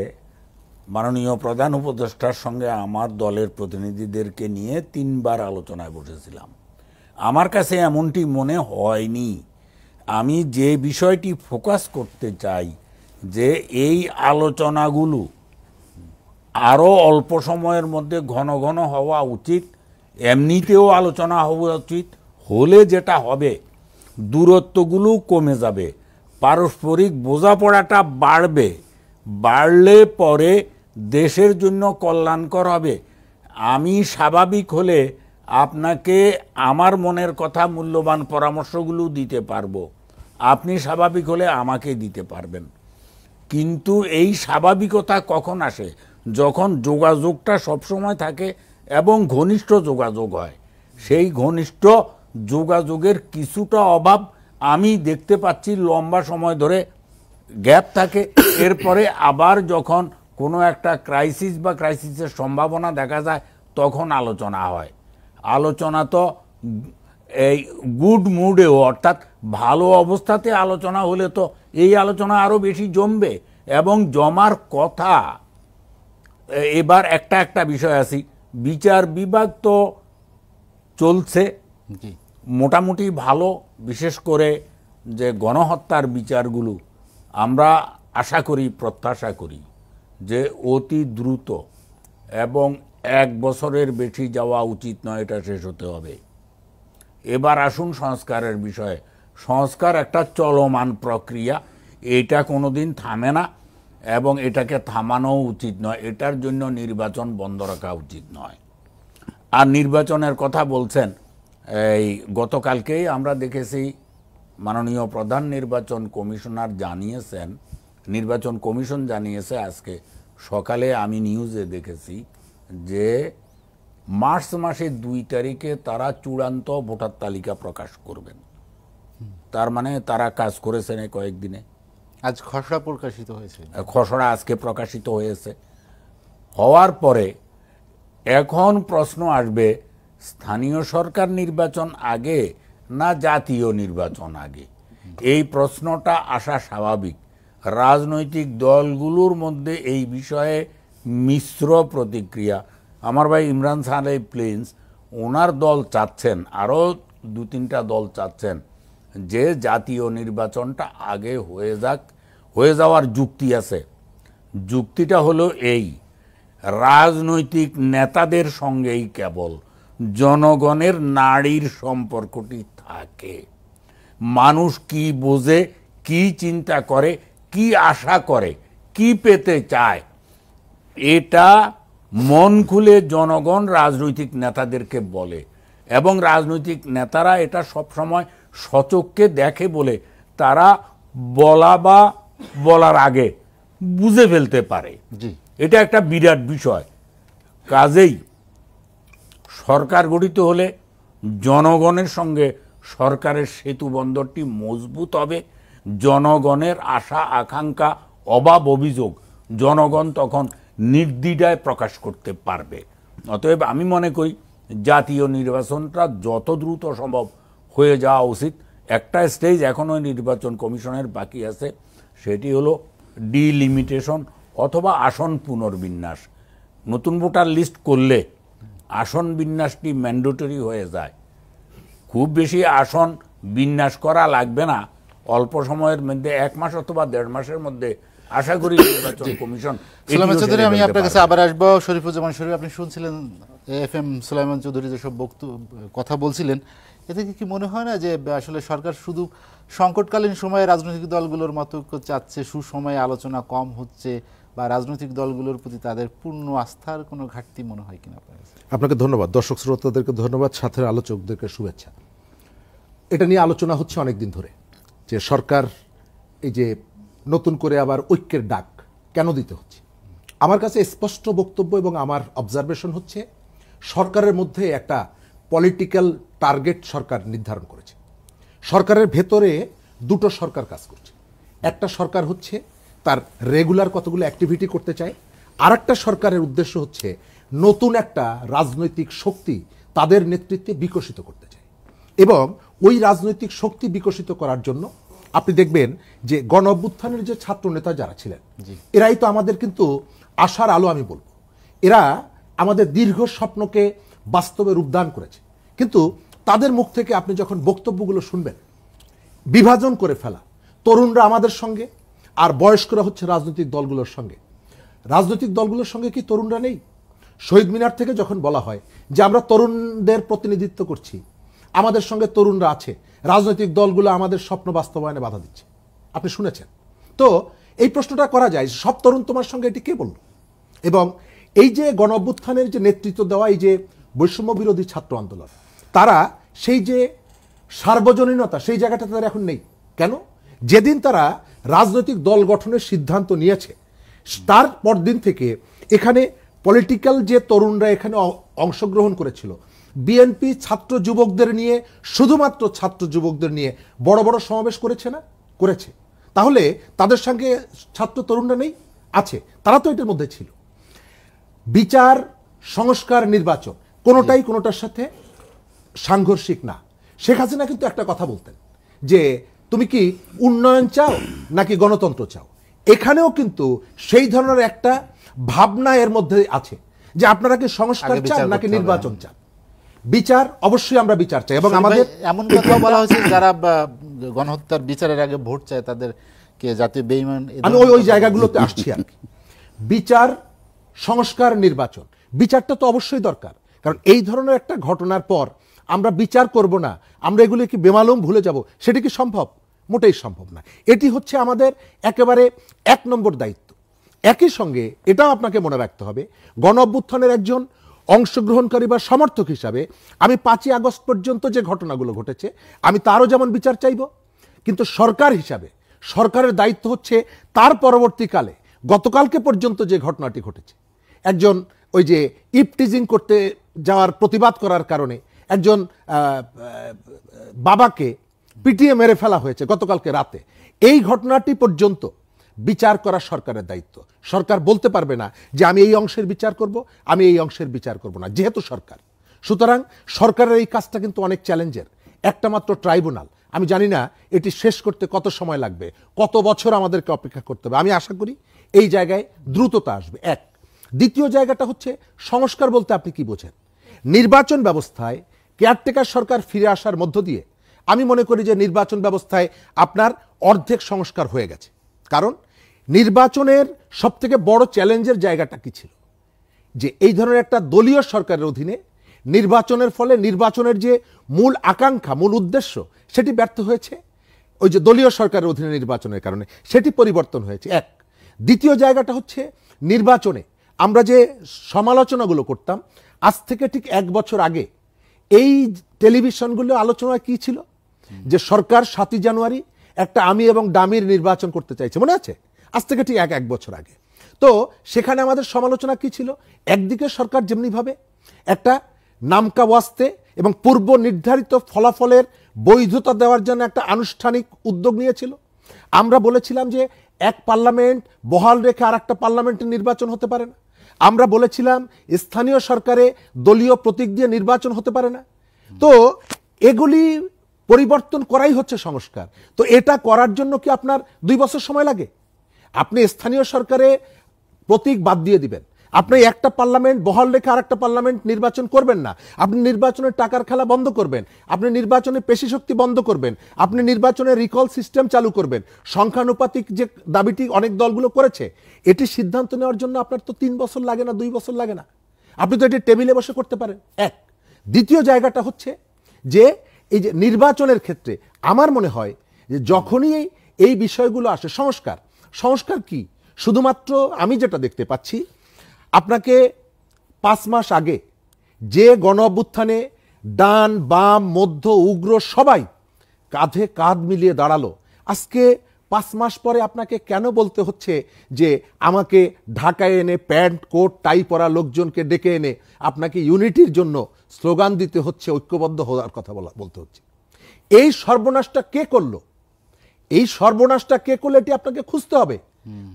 মাননীয় প্রধান উপদেষ্টার সঙ্গে আমার দলের প্রতিনিধিদেরকে নিয়ে 3 বার আলোচনায় বসেছিলাম। আমার কাছে এমনটি মনে হয়নি। আমি যে বিষয়টি ফোকাস করতে চাই যে এই আলোচনাগুলো আরও অল্প সময়ের মধ্যে ঘন ঘন হওয়া উচিত, এমনিতেও আলোচনা হওয়া উচিত। হলে যেটা হবে, দূরত্বগুলো কমে যাবে, পারস্পরিক বোঝাপড়াটা বাড়বে, বাড়লে পরে দেশের জন্য কল্যাণকর হবে। আমি স্বাভাবিক হলে আপনাকে আমার মনের কথা, মূল্যবান পরামর্শগুলো দিতে পারবো, আপনি স্বাভাবিক হলে আমাকে দিতে পারবেন। কিন্তু এই স্বাভাবিকতা কখন আসে? যখন যোগাযোগটা সবসময় থাকে এবং ঘনিষ্ঠ যোগাযোগ হয়। সেই ঘনিষ্ঠ যোগাযোগের কিছুটা অভাব আমি দেখতে পাচ্ছি, লম্বা সময় ধরে গ্যাপ থাকে। এরপরে আবার যখন কোনো একটা ক্রাইসিস বা ক্রাইসিসের সম্ভাবনা দেখা যায়, তখন আলোচনা হয়। আলোচনা তো এই গুড মুডেও, অর্থাৎ ভালো অবস্থাতে আলোচনা হলে তো এই আলোচনা আরও বেশি জমবে এবং জমার কথা। এবার একটা বিষয় আছে, বিচার বিভাগ তো চলছে মোটামুটি ভালো, বিশেষ করে যে গণহত্যার বিচারগুলো আমরা আশা করি, প্রত্যাশা করি যে অতি দ্রুত এবং 1 বছরের বেশি যাওয়া উচিত নয়, এটা শেষ হতে হবে। এবার আসুন সংস্কারের বিষয়ে। সংস্কার একটা চলমান প্রক্রিয়া, এটা কোনোদিন থামে না এবং এটাকে থামানো উচিত নয়। এটার জন্য নির্বাচন বন্ধ রাখা উচিত নয়। আর নির্বাচনের কথা বলছেন, এই গতকালকেই আমরা দেখেছি মাননীয় প্রধান নির্বাচন কমিশনার জানিয়েছেন, নির্বাচন কমিশন জানিয়েছে আজকে সকালে, আমি নিউজে দেখেছি যে মার্চ মাসের 2 তারিখে তারা চূড়ান্ত ভোটার তালিকা প্রকাশ করবেন। তার মানে তারা কাজ করেছেন এই কয়েকদিনে। আজ খসড়া প্রকাশিত হয়েছে, খসড়া আজকে প্রকাশিত হয়েছে। হওয়ার পরে এখন প্রশ্ন আসবে, স্থানীয় সরকার নির্বাচন আগে না জাতীয় নির্বাচন আগে? এই প্রশ্নটা আসা স্বাভাবিক। রাজনৈতিক দলগুলোর মধ্যে এই বিষয়ে মিশ্র প্রতিক্রিয়া। আমার ভাই ইমরান সালেহ প্লিন্স, ওনার দল চাচ্ছেন, আরও 2-3টা দল চাচ্ছেন যে জাতীয় নির্বাচনটা আগে হয়ে যাক। হয়ে যাওয়ার যুক্তি আছে। যুক্তিটা হলো এই, রাজনৈতিক নেতাদের সঙ্গেই কেবল জনগণের নাড়ির সম্পর্কটি থাকে। মানুষ কি বোঝে, কি চিন্তা করে, কি আশা করে, কি পেতে চায়, এটা মন খুলে জনগণ রাজনৈতিক নেতাদেরকে বলে এবং রাজনৈতিক নেতারা এটা সবসময় সচক্ষে দেখে বলে তারা বলা বা বলার আগে বুঝে ফেলতে পারে। এটা একটা বিরাট বিষয়। কাজেই সরকার গঠিত হলে জনগণের সঙ্গে সরকারের সেতু বন্দরটি মজবুত হবে। জনগণের আশা আকাঙ্ক্ষা, অভাব অভিযোগ জনগণ তখন নির্দ্বিধায় প্রকাশ করতে পারবে। অতএব আমি মনে করি জাতীয় নির্বাচনটা যত দ্রুত সম্ভব হয়ে যাওয়া উচিত। একটা স্টেজ এখনও নির্বাচন কমিশনের বাকি আছে, সেটি হলো ডিলিমিটেশন অথবা আসন পুনর্বিন্যাস। নতুন ভোটার লিস্ট করলে আসন বিন্যাসটি ম্যান্ডেটরি হয়ে যায়। খুব বেশি আসন বিন্যাস করা লাগবে না, অল্প সময়ের মধ্যে 1 মাস অথবা 1.5 মাসের মধ্যে আশা করি নির্বাচন কমিশন। সুলাইমান চৌধুরী, আমি আপনার কাছে আবার আসবো। শরীফুজ্জামান শরীফ, আপনি শুনছিলেন FM সুলাইমান চৌধুরী যেসব কথা বলছিলেন, এ থেকে কি মনে হয় না যে আসলে সরকার শুধু সংকটকালীন সময়ে রাজনৈতিক দলগুলোর মতো চাচ্ছে, সুসময়ে আলোচনা কম হচ্ছে, বা রাজনৈতিক দলগুলোর প্রতি তাদের পূর্ণ আস্থার কোনো ঘাটতি মনে হয় কিনা আপনার কাছে? আপনাকে ধন্যবাদ, দর্শক শ্রোতাদেরকে ধন্যবাদ, সাথে আলোচকদেরকে শুভেচ্ছা। এটা নিয়ে আলোচনা হচ্ছে অনেক দিন ধরে যে সরকার এই যে নতুন করে আবার ঐক্যের ডাক কেন দিতে হচ্ছে। আমার কাছে স্পষ্ট বক্তব্য এবং আমার অবজারভেশন হচ্ছে সরকারের মধ্যে একটা পলিটিক্যাল টার্গেট সরকার নির্ধারণ করেছে। সরকারের ভেতরে দুটো সরকার কাজ করছে। একটা সরকার হচ্ছে তার রেগুলার কতগুলো অ্যাক্টিভিটি করতে চায়, আর একটা সরকারের উদ্দেশ্য হচ্ছে নতুন একটা রাজনৈতিক শক্তি তাদের নেতৃত্বে বিকশিত করতে চায়। এবং ওই রাজনৈতিক শক্তি বিকশিত করার জন্য আপনি দেখবেন যে গণ অভ্যুত্থানের যে ছাত্র নেতা যারা ছিলেন, এরাই তো আমাদের কিন্তু আশার আলো, আমি বলবো এরা আমাদের দীর্ঘ স্বপ্নকে বাস্তবে রূপদান করেছে। কিন্তু তাদের মুখ থেকে আপনি যখন বক্তব্যগুলো শুনবেন, বিভাজন করে ফেলা, তরুণরা আমাদের সঙ্গে আর বয়স্করা হচ্ছে রাজনৈতিক দলগুলোর সঙ্গে। রাজনৈতিক দলগুলোর সঙ্গে কি তরুণরা নেই? শহীদ মিনার থেকে যখন বলা হয় যে আমরা তরুণদের প্রতিনিধিত্ব করছি, আমাদের সঙ্গে তরুণরা আছে, রাজনৈতিক দলগুলো আমাদের স্বপ্ন বাস্তবায়নে বাধা দিচ্ছে, আপনি শুনেছেন তো? এই প্রশ্নটা করা যায়, সব তরুণ তোমার সঙ্গে এটি কে বলল? এবং এই যে গণ অভ্যুত্থানের যে নেতৃত্ব দেওয়া এই যে বৈষম্য বিরোধী ছাত্র আন্দোলন, তারা সেই যে সার্বজনীনতা সেই জায়গাটা তাদের এখন নেই। কেন? যেদিন তারা রাজনৈতিক দল গঠনের সিদ্ধান্ত নিয়েছে, তার পরদিন থেকে এখানে পলিটিক্যাল যে তরুণরা এখানে অংশগ্রহণ করেছিল, বিএনপি ছাত্র যুবকদের নিয়ে, শুধুমাত্র ছাত্র যুবকদের নিয়ে বড় বড় সমাবেশ করেছে না? করেছে। তাহলে তাদের সঙ্গে ছাত্র তরুণরা নেই? আছে, তারা তো এটার মধ্যে ছিল। বিচার, সংস্কার, নির্বাচন কোনোটাই কোনোটার সাথে সাংঘর্ষিক না। শেখ হাসিনা কিন্তু একটা কথা বলতেন যে তুমি কি উন্নয়ন চাও নাকি গণতন্ত্র চাও? এখানেও কিন্তু সেই ধরনের একটা ভাবনা এর মধ্যে আছে যে আপনারা কি সংস্কার চান নাকি নির্বাচন চান। বিচার, অবশ্যই আমরা বিচার চাই। এবং আমাদের এমন কথা বলা হয়েছে যারা গণহত্যার বিচারের আগে ভোট চায় তাদেরকে জাতীয় বেঈমান, আমি ওই জায়গাগুলোতে আসছি আর কি। বিচার, সংস্কার, নির্বাচন, বিচারটা তো অবশ্যই দরকার। কারণ এই ধরনের একটা ঘটনার পর আমরা বিচার করব না, আমরা এগুলো কি বেমালুম ভুলে যাব, সেটা কি সম্ভব? মোটেই সম্ভব না। এটি হচ্ছে আমাদের একেবারে 1 নম্বর দায়িত্ব। একই সঙ্গে এটাও আপনাকে মনে রাখতে হবে, গণ অভ্যুত্থানের একজন অংশগ্রহণকারী বা সমর্থক হিসাবে আমি 5ই আগস্ট পর্যন্ত যে ঘটনাগুলো ঘটেছে আমি তারও যেমন বিচার চাইব, কিন্তু সরকার হিসাবে সরকারের দায়িত্ব হচ্ছে তার পরবর্তীকালে গতকালকে পর্যন্ত যে ঘটনাটি ঘটেছে, একজন ওই যে ইপটিজিং করতে যাওয়ার প্রতিবাদ করার কারণে একজন বাবাকে পিটিয়ে মেরে ফেলা হয়েছে গতকালকে রাতে, এই ঘটনাটি পর্যন্ত বিচার করা সরকারের দায়িত্ব। সরকার বলতে পারবে না যে আমি এই অংশের বিচার করব, আমি এই অংশের বিচার করব না, যেহেতু সরকার। সুতরাং সরকারের এই কাজটা কিন্তু অনেক চ্যালেঞ্জের। একটা মাত্র ট্রাইব্যুনাল, আমি জানি না এটি শেষ করতে কত সময় লাগবে, কত বছর আমাদেরকে অপেক্ষা করতে হবে। আমি আশা করি এই জায়গায় দ্রুততা আসবে। এক। দ্বিতীয় জায়গাটা হচ্ছে সংস্কার বলতে আপনি কি বোঝেন? নির্বাচন ব্যবস্থায় কেয়ারটেকার সরকার ফিরে আসার মধ্য দিয়ে আমি মনে করি যে নির্বাচন ব্যবস্থায় আপনার অর্ধেক সংস্কার হয়ে গেছে। কারণ নির্বাচনের সবথেকে বড় চ্যালেঞ্জের জায়গাটা কি ছিল? যে এই ধরনের একটা দলীয় সরকারের অধীনে নির্বাচনের ফলে নির্বাচনের যে মূল আকাঙ্ক্ষা, মূল উদ্দেশ্য, সেটি ব্যর্থ হয়েছে। ওই যে দলীয় সরকারের অধীনে নির্বাচনের কারণে সেটি পরিবর্তন হয়েছে। এক। দ্বিতীয় জায়গাটা হচ্ছে নির্বাচনে আমরা যে সমালোচনাগুলো করতাম, আজ থেকে ঠিক 1 বছর আগে এই টেলিভিশনগুলো আলোচনা কি ছিল? যে সরকার 7ই জানুয়ারি একটা আমি এবং ডামির নির্বাচন করতে চাইছে, মনে আছে? আজ থেকে ঠিক 1 বছর আগে। তো সেখানে আমাদের সমালোচনা কি ছিল? একদিকে সরকার যেমনিভাবে একটা নামকা ওয়াস্তে এবং পূর্ব নির্ধারিত ফলাফলের বৈধতা দেওয়ার জন্য একটা আনুষ্ঠানিক উদ্যোগ নিয়েছিল। আমরা বলেছিলাম যে এক পার্লামেন্ট বহাল রেখে আর একটা পার্লামেন্টের নির্বাচন হতে পারে না। আমরা বলেছিলাম স্থানীয় সরকারে দলীয় প্রতীক দিয়ে নির্বাচন হতে পারে না। তো এগুলি পরিবর্তন করাই হচ্ছে সংস্কার। তো এটা করার জন্য কি আপনার 2 বছর সময় লাগে? আপনি স্থানীয় সরকারে প্রতীক বাদ দিয়ে দিবেন, আপনি একটা পার্লামেন্ট বহাল রেখে আর একটা পার্লামেন্ট নির্বাচন করবেন না, আপনি নির্বাচনের টাকার খেলা বন্ধ করবেন, আপনি নির্বাচনে পেশি শক্তি বন্ধ করবেন, আপনি নির্বাচনের রিকল সিস্টেম চালু করবেন, সংখ্যানুপাতিক যে দাবিটি অনেক দলগুলো করেছে, এটি সিদ্ধান্ত নেওয়ার জন্য আপনার তো 3 বছর লাগে না, 2 বছর লাগে না, আপনি তো এটি টেবিলে বসে করতে পারেন। এক। দ্বিতীয় জায়গাটা হচ্ছে যে এই যে নির্বাচনের ক্ষেত্রে আমার মনে হয় যে যখনই এই বিষয়গুলো আসে, সংস্কার কি? শুধুমাত্র আমি যেটা দেখতে পাচ্ছি, আপনাকে 5 মাস আগে যে গণ অভ্যুত্থানে ডান বাম মধ্য উগ্র সবাই কাঁধে কাঁধ মিলিয়ে দাঁড়ালো, আজকে 5 মাস পরে আপনাকে কেন বলতে হচ্ছে যে আমাকে ঢাকায় এনে প্যান্ট কোট টাই পরা লোকজনকে ডেকে এনে আপনাকে ইউনিটির জন্য স্লোগান দিতে হচ্ছে, ঐক্যবদ্ধ হওয়ার কথা বলতে হচ্ছে? এই সর্বনাশটা কে করলো? এই সর্বনাশটা কে করলো এটি আপনাকে খুঁজতে হবে।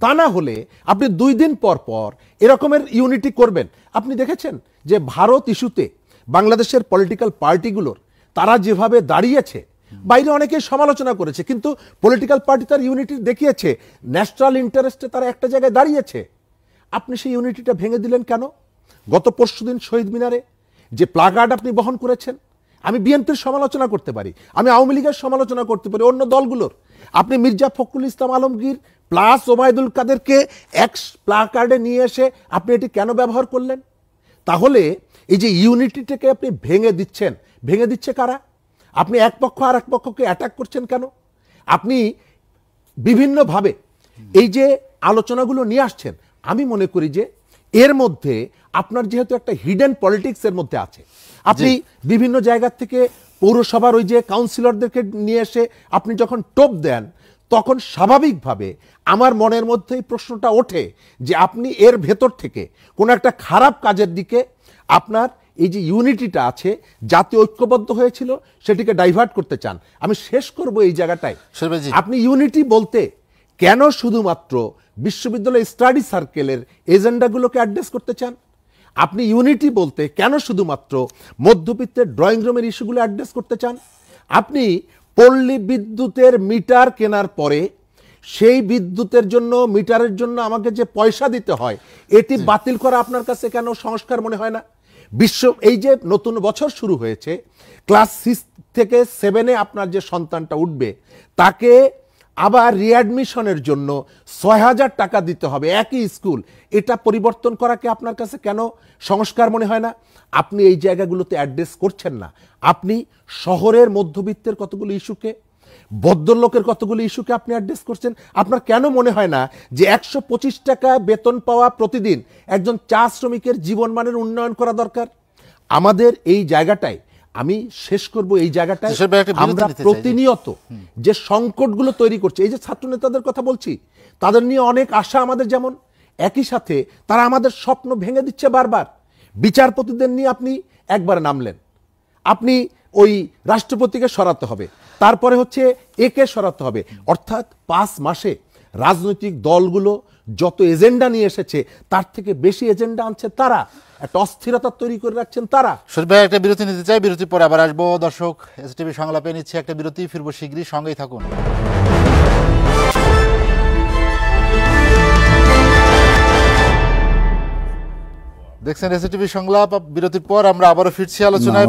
তা না হলে আপনি 2 দিন পর পর এরকমের ইউনিটি করবেন। আপনি দেখেছেন যে ভারত ইস্যুতে বাংলাদেশের পলিটিক্যাল পার্টিগুলোর তারা যেভাবে দাঁড়িয়েছে, বাইরে অনেকে সমালোচনা করেছে, কিন্তু পলিটিক্যাল পার্টি তার ইউনিটি দেখিয়েছে, ন্যাশনাল ইন্টারেস্টে তারা একটা জায়গায় দাঁড়িয়েছে। আপনি সেই ইউনিটিটা ভেঙে দিলেন কেন? গত পরশুদিন শহীদ মিনারে যে প্লাকার্ড আপনি বহন করেছেন, আমি বিএনপির সমালোচনা করতে পারি, আমি আওয়ামী লীগের সমালোচনা করতে পারি, অন্য দলগুলোর। আপনি মির্জা ফখরুল ইসলাম আলমগীর প্লাস ওবায়দুল কাদেরকে এক প্লাকার্ডে নিয়ে এসে আপনি এটি কেন ব্যবহার করলেন? তাহলে এই যে ইউনিটিটাকে আপনি ভেঙে দিচ্ছেন, ভেঙে দিচ্ছে কারা? আপনি এক পক্ষ আর এক পক্ষকে অ্যাটাক করছেন কেন? আপনি বিভিন্নভাবে এই যে আলোচনাগুলো নিয়ে আসছেন, আমি মনে করি যে এর মধ্যে আপনার যেহেতু একটা হিডেন পলিটিক্স এর মধ্যে আছে, আপনি বিভিন্ন জায়গা থেকে পৌরসভার ওই যে কাউন্সিলরদেরকে নিয়ে এসে আপনি যখন টোপ দেন, তখন স্বাভাবিকভাবে আমার মনের মধ্যে এই প্রশ্নটা ওঠে যে আপনি এর ভেতর থেকে কোনো একটা খারাপ কাজের দিকে আপনার এই যে ইউনিটিটা আছে, জাতীয় ঐক্যবদ্ধ হয়েছিল, সেটিকে ডাইভার্ট করতে চান। আমি শেষ করব এই জায়গাটায়। আপনি ইউনিটি বলতে কেন শুধুমাত্র বিশ্ববিদ্যালয় স্টাডি সার্কেলের এজেন্ডাগুলোকে অ্যাড্রেস করতে চান? আপনি ইউনিটি বলতে কেন শুধুমাত্র মধ্যবিত্তের ড্রয়িং রুমের ইস্যুগুলো অ্যাড্রেস করতে চান? আপনি পল্লী বিদ্যুতের মিটার কেনার পরে সেই বিদ্যুতের জন্য, মিটারের জন্য আমাকে যে পয়সা দিতে হয়, এটি বাতিল করা আপনার কাছে কেন সংস্কার মনে হয় না? এই যে নতুন বছর শুরু হয়েছে, ক্লাস 6 থেকে 7-এ আপনার যে সন্তানটা উঠবে, তাকে আবার রিঅ্যাডমিশনের জন্য 6,000 টাকা দিতে হবে, একই স্কুল। এটা পরিবর্তন করাকে আপনার কাছে কেন সংস্কার মনে হয় না? আপনি এই জায়গাগুলোতে অ্যাড্রেস করছেন না। আপনি শহরের মধ্যবিত্তের কতগুলো ইস্যুকে, ভদ্রলোকের কতগুলো ইস্যুকে আপনি অ্যাড্রেস করছেন। আপনার কেন মনে হয় না যে 125 টাকা বেতন পাওয়া প্রতিদিন একজন চা শ্রমিকের জীবনমানের উন্নয়ন করা দরকার? আমাদের এই জায়গাটায়, আমি শেষ করব এই জায়গাটায়, আমরা প্রতিনিয়ত যে সংকটগুলো তৈরি করছে, এই যে ছাত্র নেতাদের কথা বলছি, তাদের নিয়ে অনেক আশা আমাদের, যেমন একই সাথে তারা আমাদের স্বপ্ন ভেঙে দিচ্ছে বারবার। বিচারপতিদের নিয়ে আপনি একবার নামলেন, আপনি ওই রাষ্ট্রপতিকে সরাতে হবে, তারপরে হচ্ছে একে সরাতে হবে। অর্থাৎ 5 মাসে রাজনৈতিক দলগুলো যত এজেন্ডা নিয়ে এসেছে, তার থেকে বেশি এজেন্ডা আনছে তারা, একটা অস্থিরতা তৈরি করে রাখছেন তারা। শরীফ ভাই, একটা বিরতি নিতে চাই, বিরতির পরে আবার আসবো। দর্শক, এসটিভি সংলাপে নিচ্ছে একটা বিরতি, ফিরবো শীঘ্রই, সঙ্গেই থাকুন। দেখছেন এসটিভি সংলাপ। বিরতির পর আমরা আবারও ফিরছি আলোচনায়।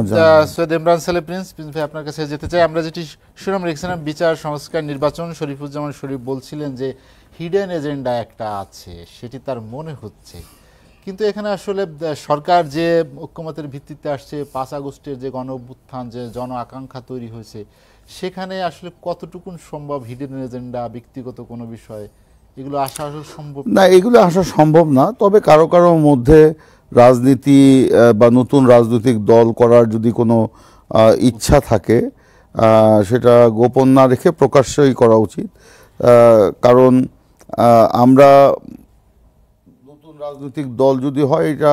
সৈয়দ ইমরান সালে প্রিন্স ভাই, আপনার কাছে যেতে চাই। আমরা যেটি শিরোনাম রেখেছিলাম বিচার, সংস্কার, নির্বাচন। শরীফুজ্জামান শরীফ বলছিলেন যে হিডেন এজেন্ডা একটা আছে, সেটি তার মনে হচ্ছে। কিন্তু এখানে আসলে সরকার যে ঐক্যমতের ভিত্তিতে আসছে, 5 আগস্টের যে গণ অভ্যুত্থান, যে জন আকাঙ্ক্ষা তৈরি হয়েছে, সেখানে আসলে কতটুকুন সম্ভব হিডেন এজেন্ডা, ব্যক্তিগত কোনো বিষয়, এগুলো আসা সম্ভব না? এগুলো আসা সম্ভব না। তবে কারো কারো মধ্যে রাজনীতি বা নতুন রাজনৈতিক দল করার যদি কোনো ইচ্ছা থাকে, সেটা গোপন না রেখে প্রকাশ্যই করা উচিত। কারণ আমরা নতুন রাজনৈতিক দল যদি হয়, এটা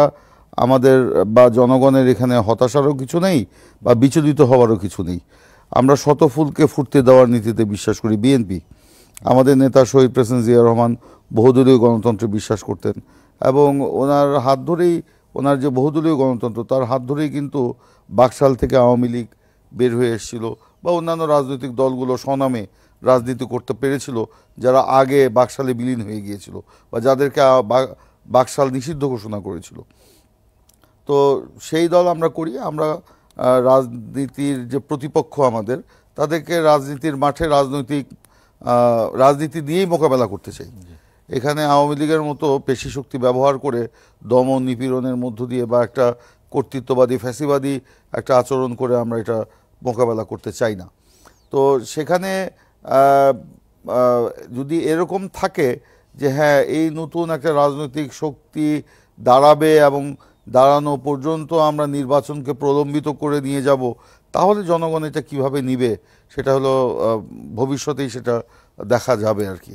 আমাদের বা জনগণের এখানে হতাশারও কিছু নেই বা বিচলিত হওয়ারও কিছু নেই। আমরা শত ফুলকে ফুটতে দেওয়ার নীতিতে বিশ্বাস করি। বিএনপি, আমাদের নেতা শহীদ প্রেসিডেন্ট জিয়া রহমান বহুদলীয় গণতন্ত্রে বিশ্বাস করতেন, এবং ওনার হাত ধরেই, ওনার যে বহুদলীয় গণতন্ত্র, তার হাত ধরেই কিন্তু বাকশাল থেকে আওয়ামী লীগ বের হয়ে এসেছিল, বা অন্যান্য রাজনৈতিক দলগুলো স্বনামে রাজনীতি করতে পেরেছিল, যারা আগে বাকশালে বিলীন হয়ে গিয়েছিল বা যাদেরকে বাকশাল নিষিদ্ধ ঘোষণা করেছিল। তো সেই দল আমরা করি। আমরা রাজনীতির যে প্রতিপক্ষ আমাদের, তাদেরকে রাজনীতির মাঠে রাজনীতি দিয়েই মোকাবেলা করতে চাই। এখানে আওয়ামী লীগের মতো পেশি শক্তি ব্যবহার করে দমন নিপীড়নের মধ্য দিয়ে বা একটা কর্তৃত্ববাদী ফ্যাসিবাদী একটা আচরণ করে আমরা এটা মোকাবেলা করতে চাই না। তো সেখানে যদি এরকম থাকে যে হ্যাঁ, এই নতুন একটা রাজনৈতিক শক্তি দাঁড়াবে এবং দাঁড়ানো পর্যন্ত আমরা নির্বাচনকে প্রলম্বিত করে নিয়ে যাব, তাহলে জনগণ এটা কীভাবে নিবে, সেটা হলো ভবিষ্যতেই সেটা দেখা যাবে আর কি।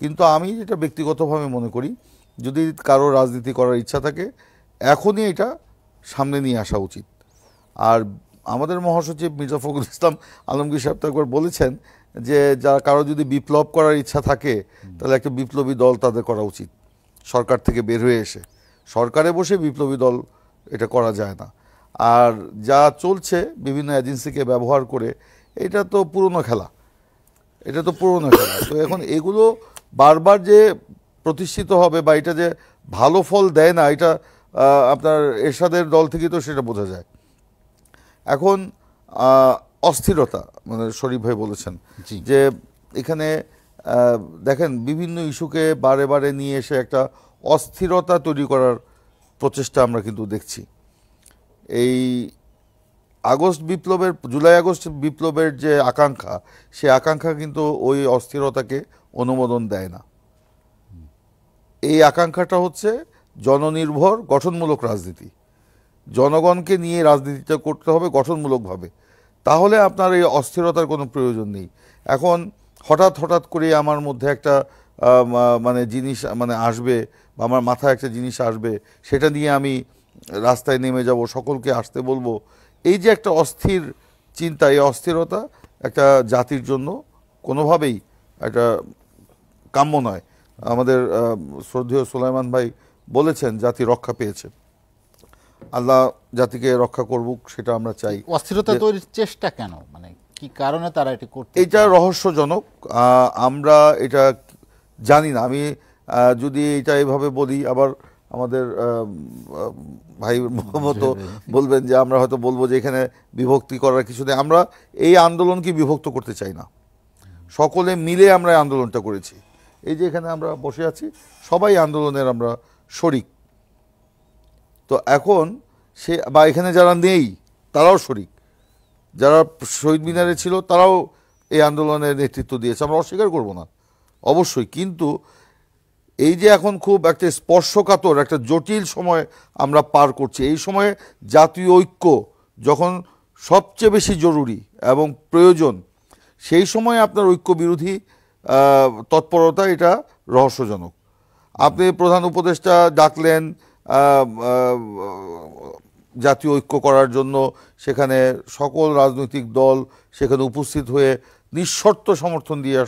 কিন্তু আমি যেটা ব্যক্তিগতভাবে মনে করি, যদি কারো রাজনীতি করার ইচ্ছা থাকে এখনই এটা সামনে নিয়ে আসা উচিত। আর আমাদের মহাসচিব মির্জা ফখরুল ইসলাম আলমগীর সাহেব তো একবার বলেছেন যে যারা কারো যদি বিপ্লব করার ইচ্ছা থাকে তাহলে একটা বিপ্লবী দল তাদের করা উচিত, সরকার থেকে বের হয়ে এসে। সরকারে বসে বিপ্লবী দল এটা করা যায় না। আর যা চলছে বিভিন্ন এজেন্সিকে ব্যবহার করে, এটা তো পুরনো খেলা, এটা তো পুরনো খেলা। তো এখন এগুলো বারবার যে প্রতিষ্ঠিত হবে বা এটা যে ভালো ফল দেয় না, এটা আপনার এরশাদের দল থেকে তো সেটা বোঝা যায়। এখন অস্থিরতা, মানে শরীফ ভাই বলেছেন যে এখানে দেখেন বিভিন্ন ইস্যুকে বারে বারে নিয়ে এসে একটা অস্থিরতা তৈরি করার প্রচেষ্টা আমরা কিন্তু দেখছি। এই জুলাই আগস্ট বিপ্লবের যে আকাঙ্ক্ষা, সে আকাঙ্ক্ষা কিন্তু ওই অস্থিরতাকে অনুমোদন দেয় না। এই আকাঙ্ক্ষাটা হচ্ছে জননির্ভর গঠনমূলক রাজনীতি। জনগণকে নিয়ে রাজনীতিটা করতে হবে গঠনমূলকভাবে, তাহলে আপনার এই অস্থিরতার কোনো প্রয়োজন নেই। এখন হঠাৎ করে আমার মধ্যে একটা মানে জিনিস মানে আসবে, বা আমার মাথায় একটা জিনিস আসবে, সেটা নিয়ে আমি রাস্তায় নেমে যাব, সকলকে আসতে বলবো, এই যে একটা অস্থির চিন্তা, এই অস্থিরতা একটা জাতির জন্য কোনোভাবেই একটা কাম্য নয়। আমাদের শ্রদ্ধেয় সুলাইমান ভাই বলেছেন জাতি রক্ষা পেয়েছে, আল্লাহ জাতিকে রক্ষা করুক, সেটা আমরা চাই। অস্থিরতা তৈরির চেষ্টা কেন, মানে কি কারণে তারা এটি করতে? এটা রহস্যজনক, আমরা এটা জানি না। আমি যদি এটা এভাবে বলি, আবার আমাদের ভাই মতো বলবেন যে আমরা হয়তো বলবো যে এখানে বিভক্তি করার কিছু নেই। আমরা এই আন্দোলনকে বিভক্ত করতে চাই না, সকলে মিলে আমরা এই আন্দোলনটা করেছি। এই যে এখানে আমরা বসে আছি, সবাই আন্দোলনের আমরা শরিক। তো এখন বা এখানে যারা নেই তারাও শরিক, যারা শহীদ মিনারে ছিল তারাও এই আন্দোলনের নেতৃত্ব দিয়েছে, আমরা অস্বীকার করব না অবশ্যই। কিন্তু এই যে এখন খুব একটা স্পর্শকাতর একটা জটিল সময় আমরা পার করছি, এই সময়ে জাতীয় ঐক্য যখন সবচেয়ে বেশি জরুরি এবং প্রয়োজন, সেই সময় আপনার ঐক্য বিরোধী তৎপরতা, এটা রহস্যজনক। আপনি প্রধান উপদেষ্টা ডাকলেন জাতীয় ঐক্য করার জন্য, সেখানে সকল রাজনৈতিক দল সেখানে উপস্থিত হয়ে নিঃশর্ত সমর্থন দিয়ে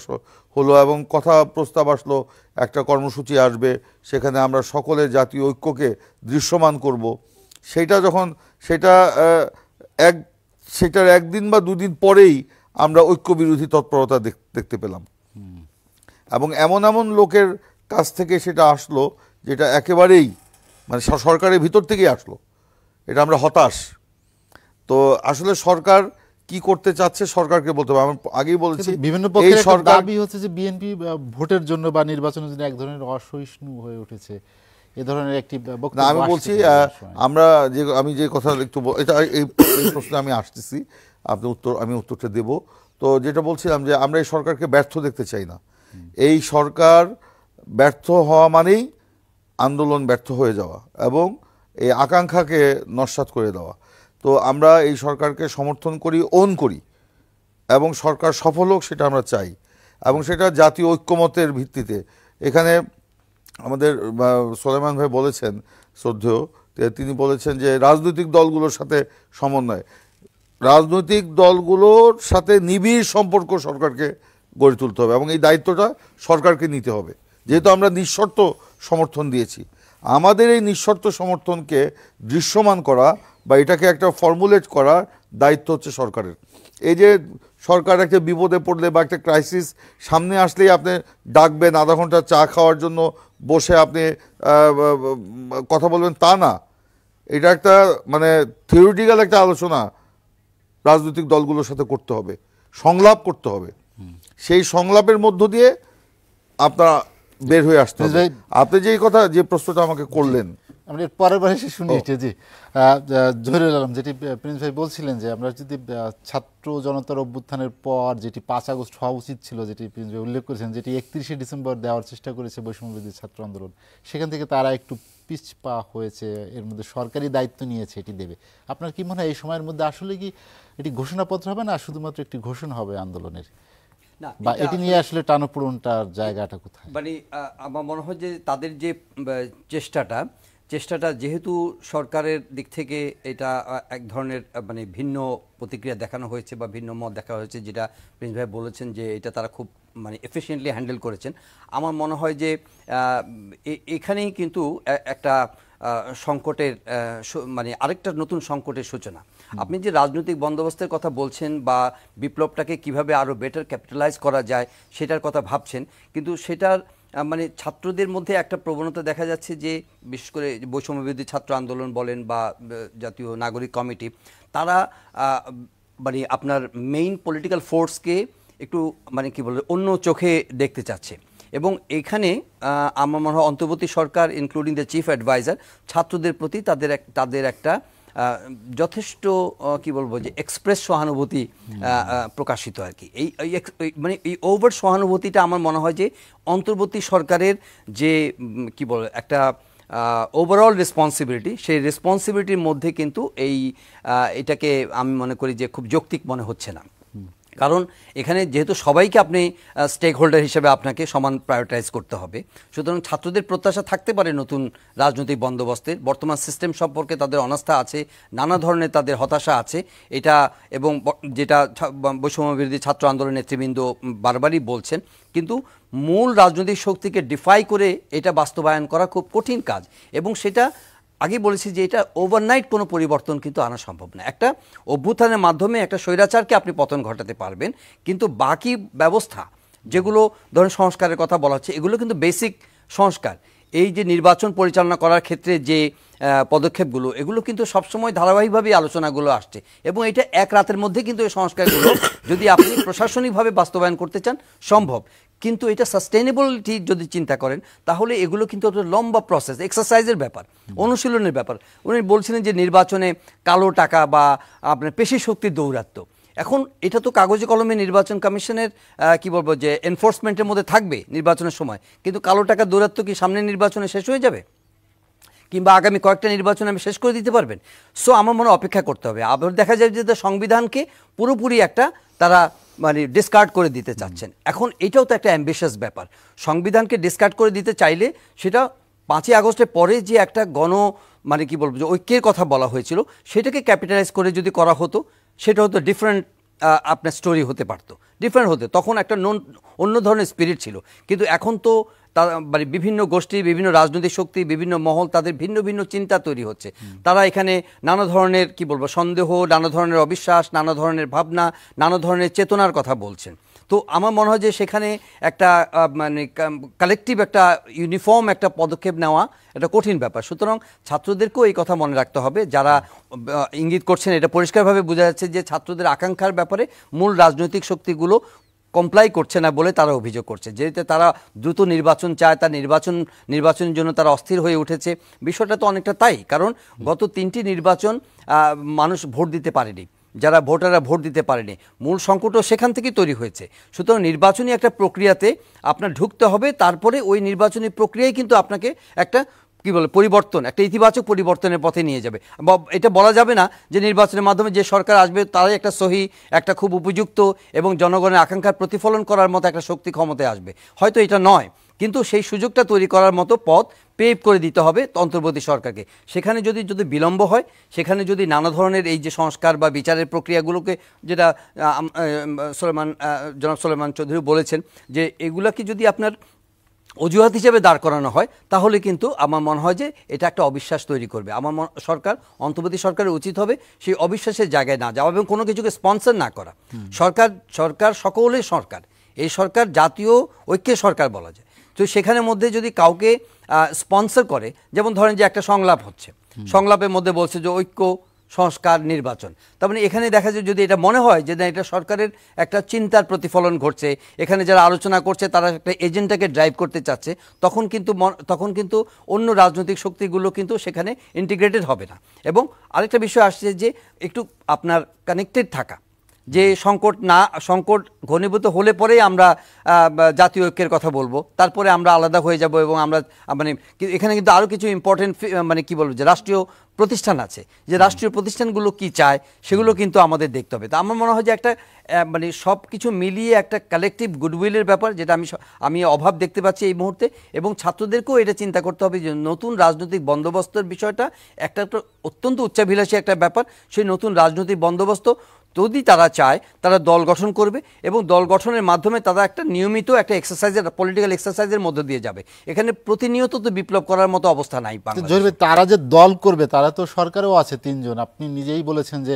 হলো, এবং কথা প্রস্তাব আসলো একটা কর্মসূচি আসবে, সেখানে আমরা সকলে জাতীয় ঐক্যকে দৃশ্যমান করব। সেটা যখন সেটার একদিন বা দুদিন পরেই আমরা ঐক্য বিরোধী তৎপরতা দেখতে পেলাম, এবং এমন লোকের কাছ থেকে সেটা আসলো যেটা একেবারেই মানে সরকারের ভিতর থেকেই আসলো। এটা আমরা হতাশ। তো আসলে সরকার কি করতে চাচ্ছে সরকারকে বলতে হবে। আমি আগেই বলেছি বিভিন্ন পক্ষের একটা দাবি হচ্ছে যে বিএনপি ভোটের জন্য বা নির্বাচনের জন্য এক ধরনের অসহিষ্ণু হয়ে উঠেছে, এ ধরনের একটি বক্তব্য। না, আমি বলছি আমি যে কথা একটু এটা এই প্রশ্নে আমি আসতেছি, আমি উত্তরটা দেব। তো যেটা বলছিলাম যে আমরা এই সরকারকে ব্যর্থ দেখতে চাই না। এই সরকার ব্যর্থ হওয়া মানেই আন্দোলন ব্যর্থ হয়ে যাওয়া এবং এই আকাঙ্ক্ষাকে নস্যাৎ করে দেওয়া। তো আমরা এই সরকারকে সমর্থন করি, ওন করি, এবং সরকার সফল হোক সেটা আমরা চাই, এবং সেটা জাতীয় ঐক্যমতের ভিত্তিতে। এখানে আমাদের সুলাইমান ভাই বলেছেন, শ্রদ্ধেয়, তিনি বলেছেন যে রাজনৈতিক দলগুলোর সাথে সমন্বয়, রাজনৈতিক দলগুলোর সাথে নিবিড় সম্পর্ক সরকারকে গড়ে তুলতে হবে, এবং এই দায়িত্বটা সরকারকে নিতে হবে। যেহেতু আমরা নিঃশর্ত সমর্থন দিয়েছি, আমাদের এই নিঃশর্ত সমর্থনকে দৃশ্যমান করা বা এটাকে একটা ফর্মুলেট করার দায়িত্ব হচ্ছে সরকারের। এই যে সরকার একটা বিপদে পড়লে বা একটা ক্রাইসিস সামনে আসলেই আপনি ডাকবেন, আধা ঘন্টা চা খাওয়ার জন্য বসে আপনি কথা বলবেন, তা না। এটা একটা মানে থিওরিটিক্যাল একটা আলোচনা রাজনৈতিক দলগুলোর সাথে করতে হবে, সংলাপ করতে হবে। সেই সংলাপের মধ্য দিয়ে আপনারা বের হয়ে আসতে হবে। আপনি যে প্রশ্নটা আমাকে করলেন, আমরা পরের বার এসে শুনি এটা যে জহিরুল আলম, যেটি প্রিন্স ভাই বলছিলেন যে আমরা যদি ছাত্র জনতার অভ্যুত্থানের পর যেটি 5 আগস্ট হওয়া উচিত ছিল, যেটি প্রিন্স ভাই উল্লেখ করেছেন, যেটি 31শে ডিসেম্বর দেওয়ার চেষ্টা করেছে বৈষম্যবিরোধী ছাত্র আন্দোলন, সেখান থেকে তারা একটু পিছপা হয়েছে, এর মধ্যে সরকারি দায়িত্ব নিয়েছে এটি দেবে। আপনার কি মনে হয় এই সময়ের মধ্যে আসলে কি এটি ঘোষণাপত্র হবে না শুধুমাত্র একটি ঘোষণা হবে আন্দোলনের? না, বা এটা এটি নিয়ে আসলে টানাপোড়েনটার জায়গাটা কোথায়? মানে আমার মনে হয় যে তাদের যে চেষ্টাটা যেহেতু সরকারের দিক থেকে এটা এক ধরনের মানে ভিন্ন প্রতিক্রিয়া দেখানো হয়েছে বা ভিন্ন মত দেখা হয়েছে, যেটা প্রিন্স ভাই বলেছেন যে এটা তারা খুব মানে এফিশিয়েন্টলি হ্যান্ডেল করেছেন। আমার মনে হয় যে এখানেই কিন্তু একটা সংকটের মানে আরেকটা নতুন সংকটের সূচনা। আপনি যে রাজনৈতিক বন্দোবস্তের কথা বলছেন বা বিপ্লবটাকে কিভাবে আরো বেটার ক্যাপিটালাইজ করা যায় সেটার কথা ভাবছেন, কিন্তু সেটার মানে ছাত্রদের মধ্যে একটা প্রবণতা দেখা যাচ্ছে যে বিশেষ করে বৈষম্যবিরোধী ছাত্র আন্দোলন বলেন বা জাতীয় নাগরিক কমিটি, তারা মানে আপনার মেইন পলিটিক্যাল ফোর্সকে একটু মানে কি বলে অন্য চোখে দেখতে চাচ্ছে। এবং এখানে আমার মনে হয় অন্তর্বর্তী সরকার ইনক্লুডিং দ্য চিফ অ্যাডভাইজার ছাত্রদের প্রতি তাদের একটা যথেষ্ট কি বলবো যে এক্সপ্রেস সহানুভূতি প্রকাশিত আর কি। এই মানে এই ওভার সহানুভূতিটা আমার মনে হয় যে অন্তর্বর্তী সরকারের যে কি বলে একটা ওভারঅল রেসপন্সিবিলিটি, সেই রেসপন্সিবিলিটির মধ্যে কিন্তু এটাকে আমি মনে করি যে খুব যৌক্তিক মনে হচ্ছে না। কারণ এখানে যেহেতু সবাইকে আপনি স্টেক হোল্ডার হিসেবে আপনাকে সমান প্রায়োরিটাইজ করতে হবে, সুতরাং ছাত্রদের প্রত্যাশা থাকতে পারে নতুন রাজনৈতিক বন্দোবস্তের। বর্তমান সিস্টেম সম্পর্কে তাদের অনাস্থা আছে, নানা ধরনের তাদের হতাশা আছে এটা, এবং যেটা বৈষম্যবিরোধী ছাত্র আন্দোলন নেতৃবৃন্দ বারবারই বলছেন। কিন্তু মূল রাজনৈতিক শক্তিকে ডিফাই করে এটা বাস্তবায়ন করা খুব কঠিন কাজ, এবং সেটা আগে বলেছি যে এটা ওভারনাইট কোনো পরিবর্তন কিন্তু আনা সম্ভব না। একটা অভ্যুত্থানের মাধ্যমে একটা স্বৈরাচারকে আপনি পতন ঘটাতে পারবেন, কিন্তু বাকি ব্যবস্থা যেগুলো ধরেন সংস্কারের কথা বলা হচ্ছে, এগুলো কিন্তু বেসিক সংস্কার। এই যে নির্বাচন পরিচালনা করার ক্ষেত্রে যে পদক্ষেপগুলো, এগুলো কিন্তু সবসময় ধারাবাহিকভাবে আলোচনাগুলো আসছে, এবং এটা এক রাতের মধ্যে কিন্তু এই সংস্কারগুলো যদি আপনি প্রশাসনিকভাবে বাস্তবায়ন করতে চান সম্ভব। কিন্তু এটা সাস্টেনেবিলিটি যদি চিন্তা করেন তাহলে এগুলো কিন্তু একটা লম্বা প্রসেস, এক্সারসাইজের ব্যাপার, অনুশীলনের ব্যাপার। উনি বলছিলেন যে নির্বাচনে কালো টাকা বা আপনার পেশি শক্তির দৌরাত্ম্য, এখন এটা তো কাগজে কলমে নির্বাচন কমিশনের কি বলবো যে এনফোর্সমেন্টের মধ্যে থাকবে নির্বাচনের সময়, কিন্তু কালো টাকার দৌরাত্ম্য কি সামনের নির্বাচনে শেষ হয়ে যাবে, কিংবা আগামী কয়েকটা নির্বাচন আমি শেষ করে দিতে পারবেন? সো আমার মনে অপেক্ষা করতে হবে। আবার দেখা যায় যে সংবিধানকে পুরোপুরি একটা তারা মানে ডিসকার্ড করে দিতে চাচ্ছেন। এখন এটাও তো একটা অ্যাম্বিশাস ব্যাপার। সংবিধানকে ডিসকার্ড করে দিতে চাইলে সেটা 5ই আগস্টের পরে যে একটা মানে কি বলবো যে ঐক্যের কথা বলা হয়েছিল, সেটাকে ক্যাপিটালাইজ করে যদি করা হতো সেটা হতো ডিফারেন্ট আপনার স্টোরি হতে পারতো, ডিফারেন্ট হতে, তখন একটা অন্য ধরনের স্পিরিট ছিল। কিন্তু এখন তো মানে বিভিন্ন গোষ্ঠী, বিভিন্ন রাজনৈতিক শক্তি, বিভিন্ন মহল, তাদের ভিন্ন ভিন্ন চিন্তা তৈরি হচ্ছে। তারা এখানে নানা ধরনের কি বলবো সন্দেহ, নানা ধরনের অবিশ্বাস, নানা ধরনের ভাবনা, নানা ধরনের চেতনার কথা বলছেন। তো আমার মনে হয় যে সেখানে একটা মানে কালেকটিভ একটা ইউনিফর্ম একটা পদক্ষেপ নেওয়া এটা কঠিন ব্যাপার। সুতরাং ছাত্রদেরকেও এই কথা মনে রাখতে হবে, যারা ইঙ্গিত করছেন এটা পরিষ্কারভাবে বোঝা যাচ্ছে যে ছাত্রদের আকাঙ্ক্ষার ব্যাপারে মূল রাজনৈতিক শক্তিগুলো কমপ্লাই করছে না বলে তারা অভিযোগ করছে। যেহেতু তারা দ্রুত নির্বাচন চায়, তার নির্বাচনের জন্য তারা অস্থির হয়ে উঠেছে। বিষয়টা তো অনেকটা তাই, কারণ গত 3টি নির্বাচন মানুষ ভোট দিতে পারেনি, যারা ভোটাররা ভোট দিতে পারেনি, মূল সংকটও সেখান থেকেই তৈরি হয়েছে। সুতরাং নির্বাচনী একটা প্রক্রিয়াতে আপনার ঢুকতে হবে, তারপরে ওই নির্বাচনী প্রক্রিয়ায় কিন্তু আপনাকে একটা কি বলে পরিবর্তন, একটা ইতিবাচক পরিবর্তনের পথে নিয়ে যাবে। এটা বলা যাবে না যে নির্বাচনের মাধ্যমে যে সরকার আসবে তারাই একটা সহি, একটা খুব উপযুক্ত এবং জনগণের আকাঙ্ক্ষার প্রতিফলন করার মতো একটা শক্তি ক্ষমতায় আসবে, হয়তো এটা নয়, কিন্তু সেই সুযোগটা তৈরি করার মতো পথ পেভ করে দিতে হবে অন্তর্বর্তী সরকারকে। সেখানে যদি বিলম্ব হয়, সেখানে যদি নানা ধরনের এই যে সংস্কার বা বিচারের প্রক্রিয়াগুলোকে, যেটা জনাব সুলাইমান চৌধুরী বলেছেন যে এগুলাকে যদি আপনার অজুহাত হিসেবে দাঁড় করানো হয়, তাহলে কিন্তু আমার মনে হয় যে এটা একটা অবিশ্বাস তৈরি করবে। আমার অন্তর্বর্তী সরকারের উচিত হবে সেই অবিশ্বাসের জায়গায় না যাওয়া এবং কোনো কিছুকে স্পন্সর না করা। সরকার সকলের সরকার, এই সরকার জাতীয় ঐক্যের সরকার বলা যায়। তো সেখানের মধ্যে যদি কাউকে স্পন্সর করে, যেমন ধরেন যে একটা সংলাপ হচ্ছে, সংলাপের মধ্যে বলছে যে ঐক্য, সংস্কার, নির্বাচন, তার মানে এখানে দেখা যায় যদি এটা মনে হয় যে না এটা সরকারের একটা চিন্তার প্রতিফলন ঘটছে, এখানে যারা আলোচনা করছে তারা একটা এজেন্ডাকে ড্রাইভ করতে চাচ্ছে, তখন কিন্তু অন্য রাজনৈতিক শক্তিগুলো কিন্তু সেখানে ইন্টিগ্রেটেড হবে না। এবং আরেকটা বিষয় আসছে যে একটু আপনার কানেক্টেড থাকা, যে সংকট ঘনীভূত হলে পরেই আমরা জাতীয় ঐক্যের কথা বলবো, তারপরে আমরা আলাদা হয়ে যাব এবং আমরা মানে এখানে কিন্তু আরও কিছু ইম্পর্টেন্ট মানে কি বলবো যে রাষ্ট্রীয় প্রতিষ্ঠান আছে, যে রাষ্ট্রীয় প্রতিষ্ঠানগুলো কি চায় সেগুলো কিন্তু আমাদের দেখতে হবে। তো আমার মনে হয় যে একটা মানে সব কিছু মিলিয়ে একটা কালেকটিভ গুডউইলের ব্যাপার, যেটা আমি অভাব দেখতে পাচ্ছি এই মুহূর্তে, এবং ছাত্রদেরকেও এটা চিন্তা করতে হবে যে নতুন রাজনৈতিক বন্দোবস্তের বিষয়টা একটা অত্যন্ত উচ্চাভিলাষী একটা ব্যাপার। সেই নতুন রাজনৈতিক বন্দোবস্ত যদি তারা চায় তারা দল গঠন করবে এবং দল গঠনের মাধ্যমে তারা একটা নিয়মিত একটা এক্সারসাইজের পলিটিক্যাল এক্সারসাইজের মধ্যে দিয়ে যাবে। এখানে প্রতিনিয়ত তো বিপ্লব করার মতো অবস্থা নাই। তারা যে দল করবে তারা তো সরকারেও আছে 3 জন। আপনি নিজেই বলেছেন যে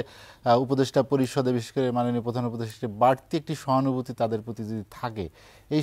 উপদেষ্টা পরিষদে বিশেষ করে মাননীয় প্রধান উপদেষ্টা বাড়তি একটি সহানুভূতি তাদের প্রতি যদি থাকে, এই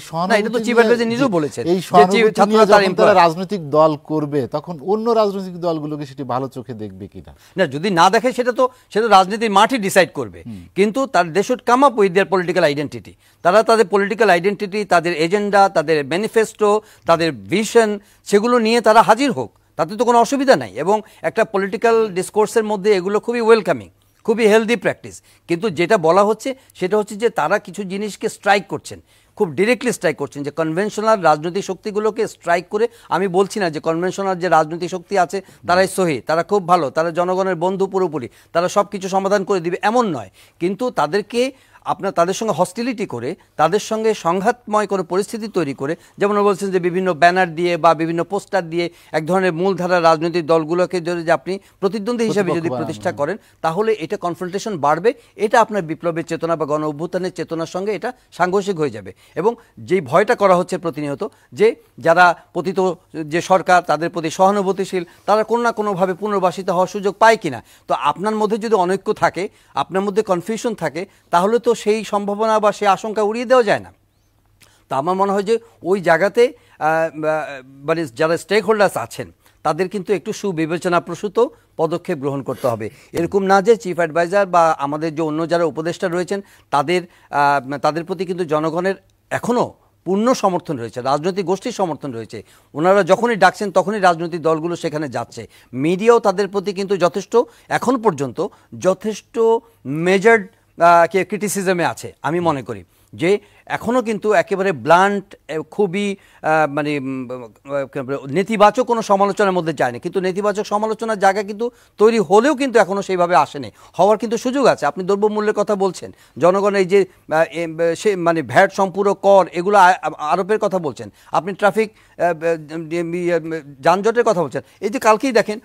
তারা রাজনৈতিক দল করবে তখন অন্য রাজনৈতিক দলগুলোকে সেটি ভালো চোখে দেখবে কিনা। না, যদি না দেখে সেটা রাজনীতির মাঠই ডিসাইড করবে, কিন্তু তার they should come up with their political identity. তারা তাদের পলিটিক্যাল আইডেন্টিটি, তাদের এজেন্ডা, তাদের ম্যানিফেস্টো, তাদের ভিশন, সেগুলো নিয়ে তারা হাজির হোক, তাতে তো কোনো অসুবিধা নাই। এবং একটা পলিটিক্যাল ডিসকোর্সের মধ্যে এগুলো খুবই ওয়েলকামিং, খুবই হেলদি প্র্যাকটিস। কিন্তু যেটা বলা হচ্ছে সেটা হচ্ছে যে তারা কিছু জিনিসকে স্ট্রাইক করছেন, খুব ডিরেক্টলি স্ট্রাইক করছেন, যে কনভেনশনাল রাজনৈতিক শক্তিগুলোকে স্ট্রাইক করে। আমি বলছি না যে কনভেনশনাল যে রাজনৈতিক শক্তি আছে তারাই সহি, তারা খুব ভালো, তারা জনগণের বন্ধু পুরোপুরি, তারা সব কিছু সমাধান করে দিবে এমন নয়, কিন্তু তাদেরকে তাদের সঙ্গে হস্টিলিটি করে, তাদের সঙ্গে সংঘাতময় কোনো পরিস্থিতি তৈরি করে, যেমন বলছেন যে বিভিন্ন ব্যানার দিয়ে বা বিভিন্ন পোস্টার দিয়ে এক ধরনের মূলধারা রাজনৈতিক দলগুলোকে যদি আপনি প্রতিদ্বন্দ্বী হিসেবে যদি প্রতিষ্ঠা করেন, তাহলে এটা কনফ্রন্টেশন বাড়বে, এটা আপনার বিপ্লবের চেতনা বা গণ অভ্যুত্থানের চেতনার সঙ্গে এটা সাংঘর্ষিক হয়ে যাবে। এবং যেই ভয়টা করা হচ্ছে প্রতিনিয়ত, যে যারা পতিত যে সরকার তাদের প্রতি সহানুভূতিশীল, তারা কোনো না কোনোভাবে পুনর্বাসিত হওয়ার সুযোগ পায় কিনা। তো আপনার মধ্যে যদি অনৈক্য থাকে, আপনার মধ্যে কনফিউশন থাকে, তাহলে তো সেই সম্ভাবনা বা সেই আশঙ্কা উড়িয়ে দেওয়া যায় না। তা আমার মনে হয় যে ওই জায়গাতে মানে যারা স্টেক হোল্ডার্স আছেন তাদের কিন্তু একটু সুবিবেচনাপ্রসূত পদক্ষেপ গ্রহণ করতে হবে। এরকম না যে চিফ অ্যাডভাইজার বা আমাদের যে অন্য যারা উপদেষ্টা রয়েছেন তাদের প্রতি কিন্তু জনগণের এখনও পূর্ণ সমর্থন রয়েছে, রাজনৈতিক গোষ্ঠীর সমর্থন রয়েছে। ওনারা যখনই ডাকছেন তখনই রাজনৈতিক দলগুলো সেখানে যাচ্ছে। মিডিয়াও তাদের প্রতি কিন্তু এখন পর্যন্ত যথেষ্ট মেজার্ড ক্রিটিসিজমে আছে। আমি মনে করি যে এখনও কিন্তু একেবারে ব্লান্ট, খুবই মানে নেতিবাচক কোনো সমালোচনার মধ্যে যায়নি, কিন্তু নেতিবাচক সমালোচনার জায়গা কিন্তু তৈরি হলেও কিন্তু এখনও সেইভাবে আসেনি, হওয়ার কিন্তু সুযোগ আছে। আপনি দ্রব্যমূল্যের কথা বলছেন, জনগণের এই যে মানে ভ্যাট সম্পূরক কর এগুলো আরোপের কথা বলছেন, আপনি ট্রাফিক যানজটের কথা বলছেন। এই যে কালকেই দেখেন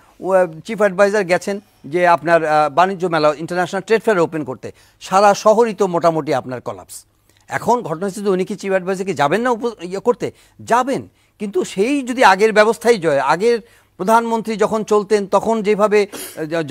চিফ অ্যাডভাইজার গেছেন যে আপনার বাণিজ্য মেলা, ইন্টারন্যাশনাল ট্রেড ফেয়ার ওপেন করতে, সারা শহরই তো মোটামুটি আপনার কলাপস। এখন ঘটনা হচ্ছে যে উনি কি চিফ অ্যাডভাইজারকে যাবেন না করতে? যাবেন, কিন্তু সেই যদি আগের ব্যবস্থাই জয়, আগের প্রধানমন্ত্রী যখন চলতেন তখন যেভাবে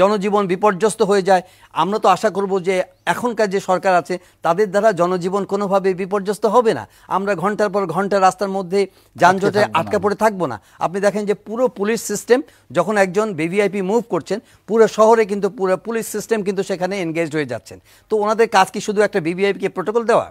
জনজীবন বিপর্যস্ত হয়ে যায়, আমরা তো আশা করব যে এখনকার যে সরকার আছে তাদের দ্বারা জনজীবন কোনোভাবে বিপর্যস্ত হবে না। আমরা ঘন্টার পর ঘন্টা রাস্তার মধ্যে যানজটে আটকা পড়ে থাকবো না। আপনি দেখেন যে পুরো পুলিশ সিস্টেম যখন একজন ভিভিআইপি মুভ করছেন, পুরো শহরে কিন্তু পুরো পুলিশ সিস্টেম কিন্তু সেখানে এনগেজড হয়ে যাচ্ছেন। তো ওনাদের কাজ কি শুধু একটা ভিভিআইপিকে প্রোটোকল দেওয়া?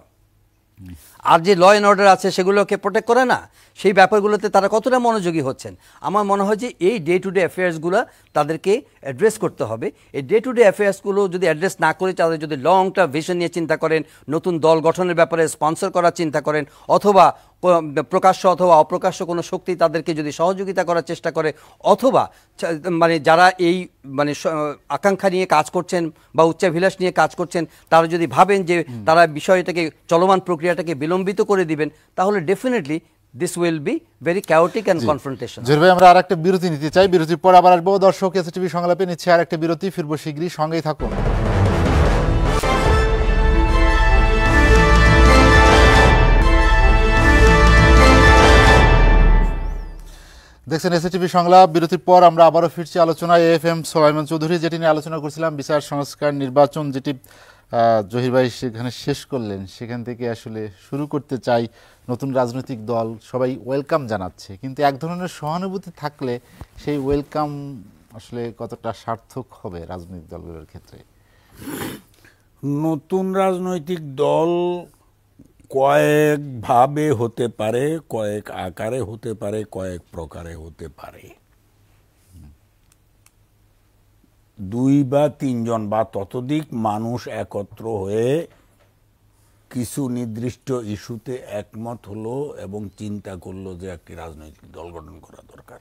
আর যে ল অ্যান্ড অর্ডার আছে সেগুলোকে প্রোটেক্ট করে না, সেই ব্যাপারগুলোতে তারা কতটা মনোযোগী হচ্ছেন? আমার মনে হয় যে এই ডে টু ডে অ্যাফেয়ার্সগুলো তাদেরকে অ্যাড্রেস করতে হবে। এই ডে টু ডে অ্যাফেয়ার্সগুলো যদি অ্যাড্রেস না করে তাদের যদি লং টার্ম ভিশন নিয়ে চিন্তা করেন, নতুন দল গঠনের ব্যাপারে স্পন্সর করার চিন্তা করেন, অথবা প্রকাশ্য অথবা অপ্রকাশ্য কোনো শক্তি তাদেরকে যদি সহযোগিতা করার চেষ্টা করে, অথবা মানে যারা এই মানে আকাঙ্ক্ষা নিয়ে কাজ করছেন বা উচ্চাভিলাষ নিয়ে কাজ করছেন তারা যদি ভাবেন যে তারা বিষয়টাকে চলমান প্রক্রিয়াটাকে বিলম্বিত করে দিবেন, তাহলে definitely this will be very chaotic and confrontational. Zahir ভাই, আমরা আরেকটা বিরতি নিতে চাই, বিরতির পর আবার আসবো। দর্শক, এসটিভি সংলাপে নিচ্ছে আরেকটা বিরতি, ফিরবো শীঘ্রই, সঙ্গেই থাকুন। দেখছেন এসটিভি সংলাপ। বিরতির পর আমরা আবারও ফিরছি আলোচনায়। এএফএম সোলাইমান চৌধুরী, যেটি নিয়ে আলোচনা করছিলাম বিচার সংস্কার নির্বাচন, যেটি জহির ভাই সেখানে শেষ করলেন, সেখান থেকে আসলে শুরু করতে চাই। নতুন রাজনৈতিক দল সবাই ওয়েলকাম জানাচ্ছে, কিন্তু এক ধরনের সহানুভূতি থাকলে সেই ওয়েলকাম আসলে কতটা সার্থক হবে রাজনৈতিক দলগুলোর ক্ষেত্রে? নতুন রাজনৈতিক দল কয়েকভাবে হতে পারে, কয়েক আকারে হতে পারে, কয়েক প্রকারে হতে পারে। 2 বা 3 জন বা ততোধিক মানুষ একত্র হয়ে কিছু নির্দিষ্ট ইস্যুতে একমত হলো এবং চিন্তা করলো যে একটি রাজনৈতিক দল গঠন করা দরকার।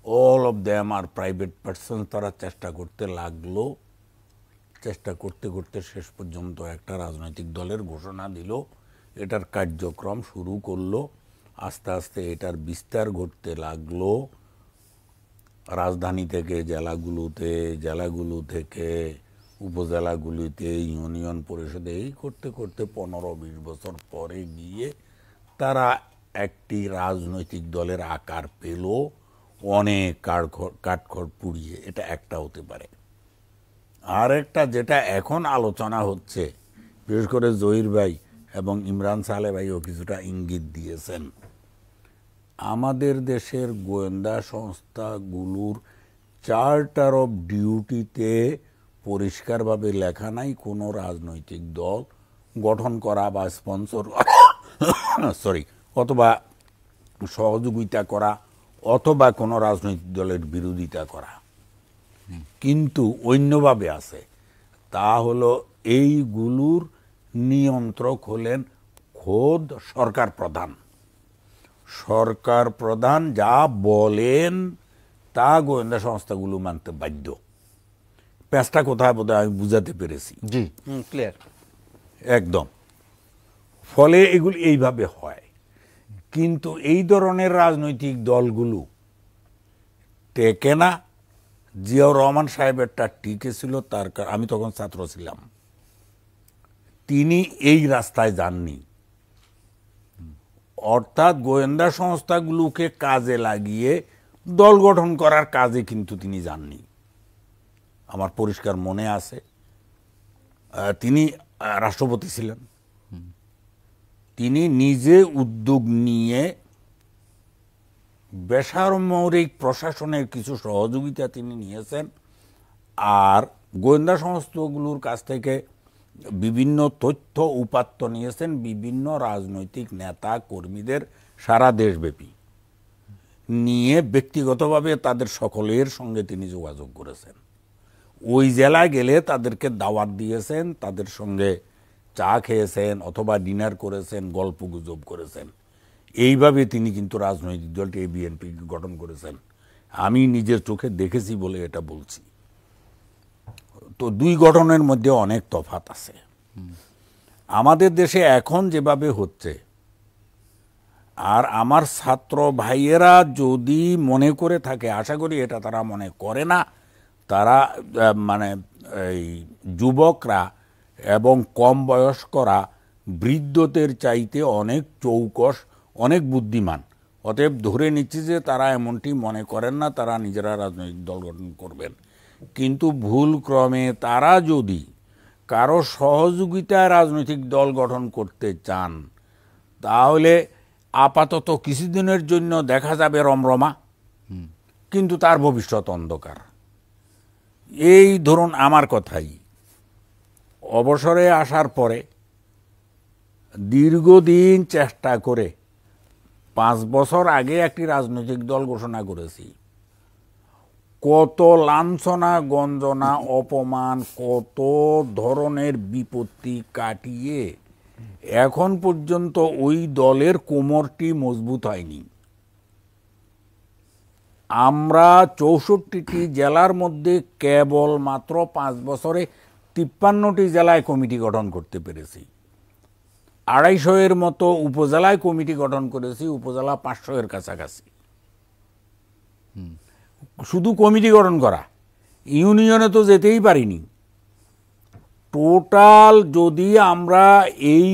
All of them are private person, তারা চেষ্টা করতে লাগলো। চেষ্টা করতে করতে শেষ পর্যন্ত একটা রাজনৈতিক দলের ঘোষণা দিল, এটার কার্যক্রম শুরু করলো। আস্তে আস্তে এটার বিস্তার ঘটতে লাগলো, রাজধানী থেকে জেলাগুলোতে, জেলাগুলো থেকে উপজেলাগুলিতে, ইউনিয়ন পরিষদে, এই করতে করতে 15-20 বছর পরে গিয়ে তারা একটি রাজনৈতিক দলের আকার পেল, অনেক কাঠখড় পুড়িয়ে। এটা একটা হতে পারে। আর একটা যেটা এখন আলোচনা হচ্ছে, বিশেষ করে জহির ভাই এবং ইমরান সালে ভাইও কিছুটা ইঙ্গিত দিয়েছেন, আমাদের দেশের গোয়েন্দা সংস্থাগুলোর চার্টার অফ ডিউটিতে পরিষ্কারভাবে লেখা নাই কোনো রাজনৈতিক দল গঠন করা বা স্পন্সর অথবা সহযোগিতা করা অথবা কোনো রাজনৈতিক দলের বিরোধিতা করা। কিন্তু অন্যভাবে আছে, তা হলো এইগুলোর নিয়ন্ত্রক হলেন খোদ সরকার প্রধান। সরকার প্রধান যা বলেন তা গোয়েন্দা সংস্থাগুলো মানতে বাধ্য। প্যাঁচটা কোথায় বোধহয় আমি বুঝাতে পেরেছি? জি, ক্লিয়ার। একদম। ফলে এগুলি এইভাবে হয়। কিন্তু এই ধরনের রাজনৈতিক দলগুলো টেকে না। জিয়াউর রহমান সাহেবেরটা টিকে ছিল, তার আমি তখন ছাত্র ছিলাম, তিনি এই রাস্তায় যাননি। অর্থাৎ গোয়েন্দা সংস্থাগুলোকে কাজে লাগিয়ে দল গঠন করার কাজে কিন্তু তিনি যাননি। আমার পরিষ্কার মনে আছে, তিনি রাষ্ট্রপতি ছিলেন, তিনি নিজে উদ্যোগ নিয়ে বেসামরিক প্রশাসনের কিছু সহযোগিতা তিনি নিয়েছেন, আর গোয়েন্দা সংস্থাগুলোর কাছ থেকে বিভিন্ন তথ্য উপাত্ত নিয়েছেন বিভিন্ন রাজনৈতিক নেতা কর্মীদের সারা দেশব্যাপী, নিয়ে ব্যক্তিগতভাবে তাদের সকলের সঙ্গে তিনি যোগাযোগ করেছেন। ওই জেলায় গেলে তাদেরকে দাওয়াত দিয়েছেন, তাদের সঙ্গে চা খেয়েছেন অথবা ডিনার করেছেন, গল্প গুজব করেছেন। এইভাবে তিনি কিন্তু রাজনৈতিক দলটি বিএনপি গঠন করেছেন। আমি নিজের চোখে দেখেছি বলে এটা বলছি। তো দুই গঠনের মধ্যে অনেক তফাৎ আছে। আমাদের দেশে এখন যেভাবে হচ্ছে, আর আমার ছাত্র ভাইয়েরা যদি মনে করে থাকে, আশা করি এটা তারা মনে করে না, তারা মানে এই যুবকরা এবং কম বয়স্করা বৃদ্ধদের চাইতে অনেক চৌকস, অনেক বুদ্ধিমান। অতএব ধরে নিচ্ছি যে তারা এমনটি মনে করেন না, তারা নিজেরা রাজনৈতিক দল গঠন করবেন। কিন্তু ভুল ক্রমে তারা যদি কারো সহযোগিতায় রাজনৈতিক দল গঠন করতে চান, তাহলে আপাতত কিছুদিনের জন্য দেখা যাবে রমরমা, কিন্তু তার ভবিষ্যৎ অন্ধকার। এই ধরুন আমার কথাই, অবসরে আসার পরে দীর্ঘদিন চেষ্টা করে 5 বছর আগে একটি রাজনৈতিক দল ঘোষণা করেছি। কত লাঞ্ছনা, গঞ্জনা, অপমান, কত ধরনের বিপত্তি কাটিয়ে এখন পর্যন্ত ওই দলের কোমরটি মজবুত হয়নি। আমরা 64টি জেলার মধ্যে কেবল মাত্র 5 বছরে 53টি জেলায় কমিটি গঠন করতে পেরেছি। 250-এর মতো উপজেলায় কমিটি গঠন করেছি, উপজেলা 500-এর কাছাকাছি। শুধু কমিটি গঠন করা, ইউনিয়নে তো যেতেই পারিনি। টোটাল যদি আমরা এই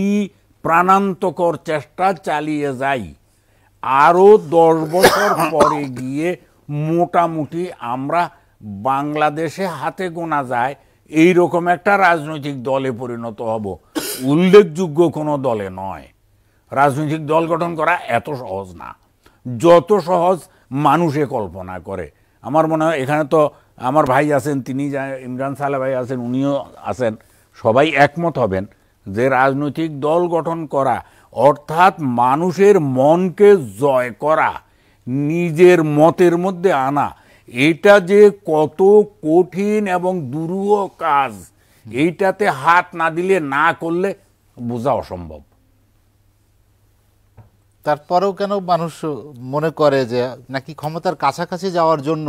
প্রাণান্তকর চেষ্টা চালিয়ে যাই, আরো 10 বছর পরে গিয়ে মোটামুটি আমরা বাংলাদেশে হাতে গোনা যায় এইরকম একটা রাজনৈতিক দলে পরিণত হব, উল্লেখযোগ্য কোনো দলে নয়। রাজনৈতিক দল গঠন করা এত সহজ না, যত সহজ মানুষে কল্পনা করে। আমার মনে হয় এখানে তো আমার ভাই আছেন, তিনি ইমরান সালে ভাই আছেন, উনিও আছেন, সবাই একমত হবেন যে রাজনৈতিক দল গঠন করা অর্থাৎ মানুষের মনকে জয় করা, নিজের মতের মধ্যে আনা, এটা যে কত কঠিন এবং দুরূহ কাজ, এইটাতে হাত না দিলে, না করলে বোঝা অসম্ভব। তারপরেও কেন মানুষ মনে করে যে নাকি ক্ষমতার কাছাকাছি যাওয়ার জন্য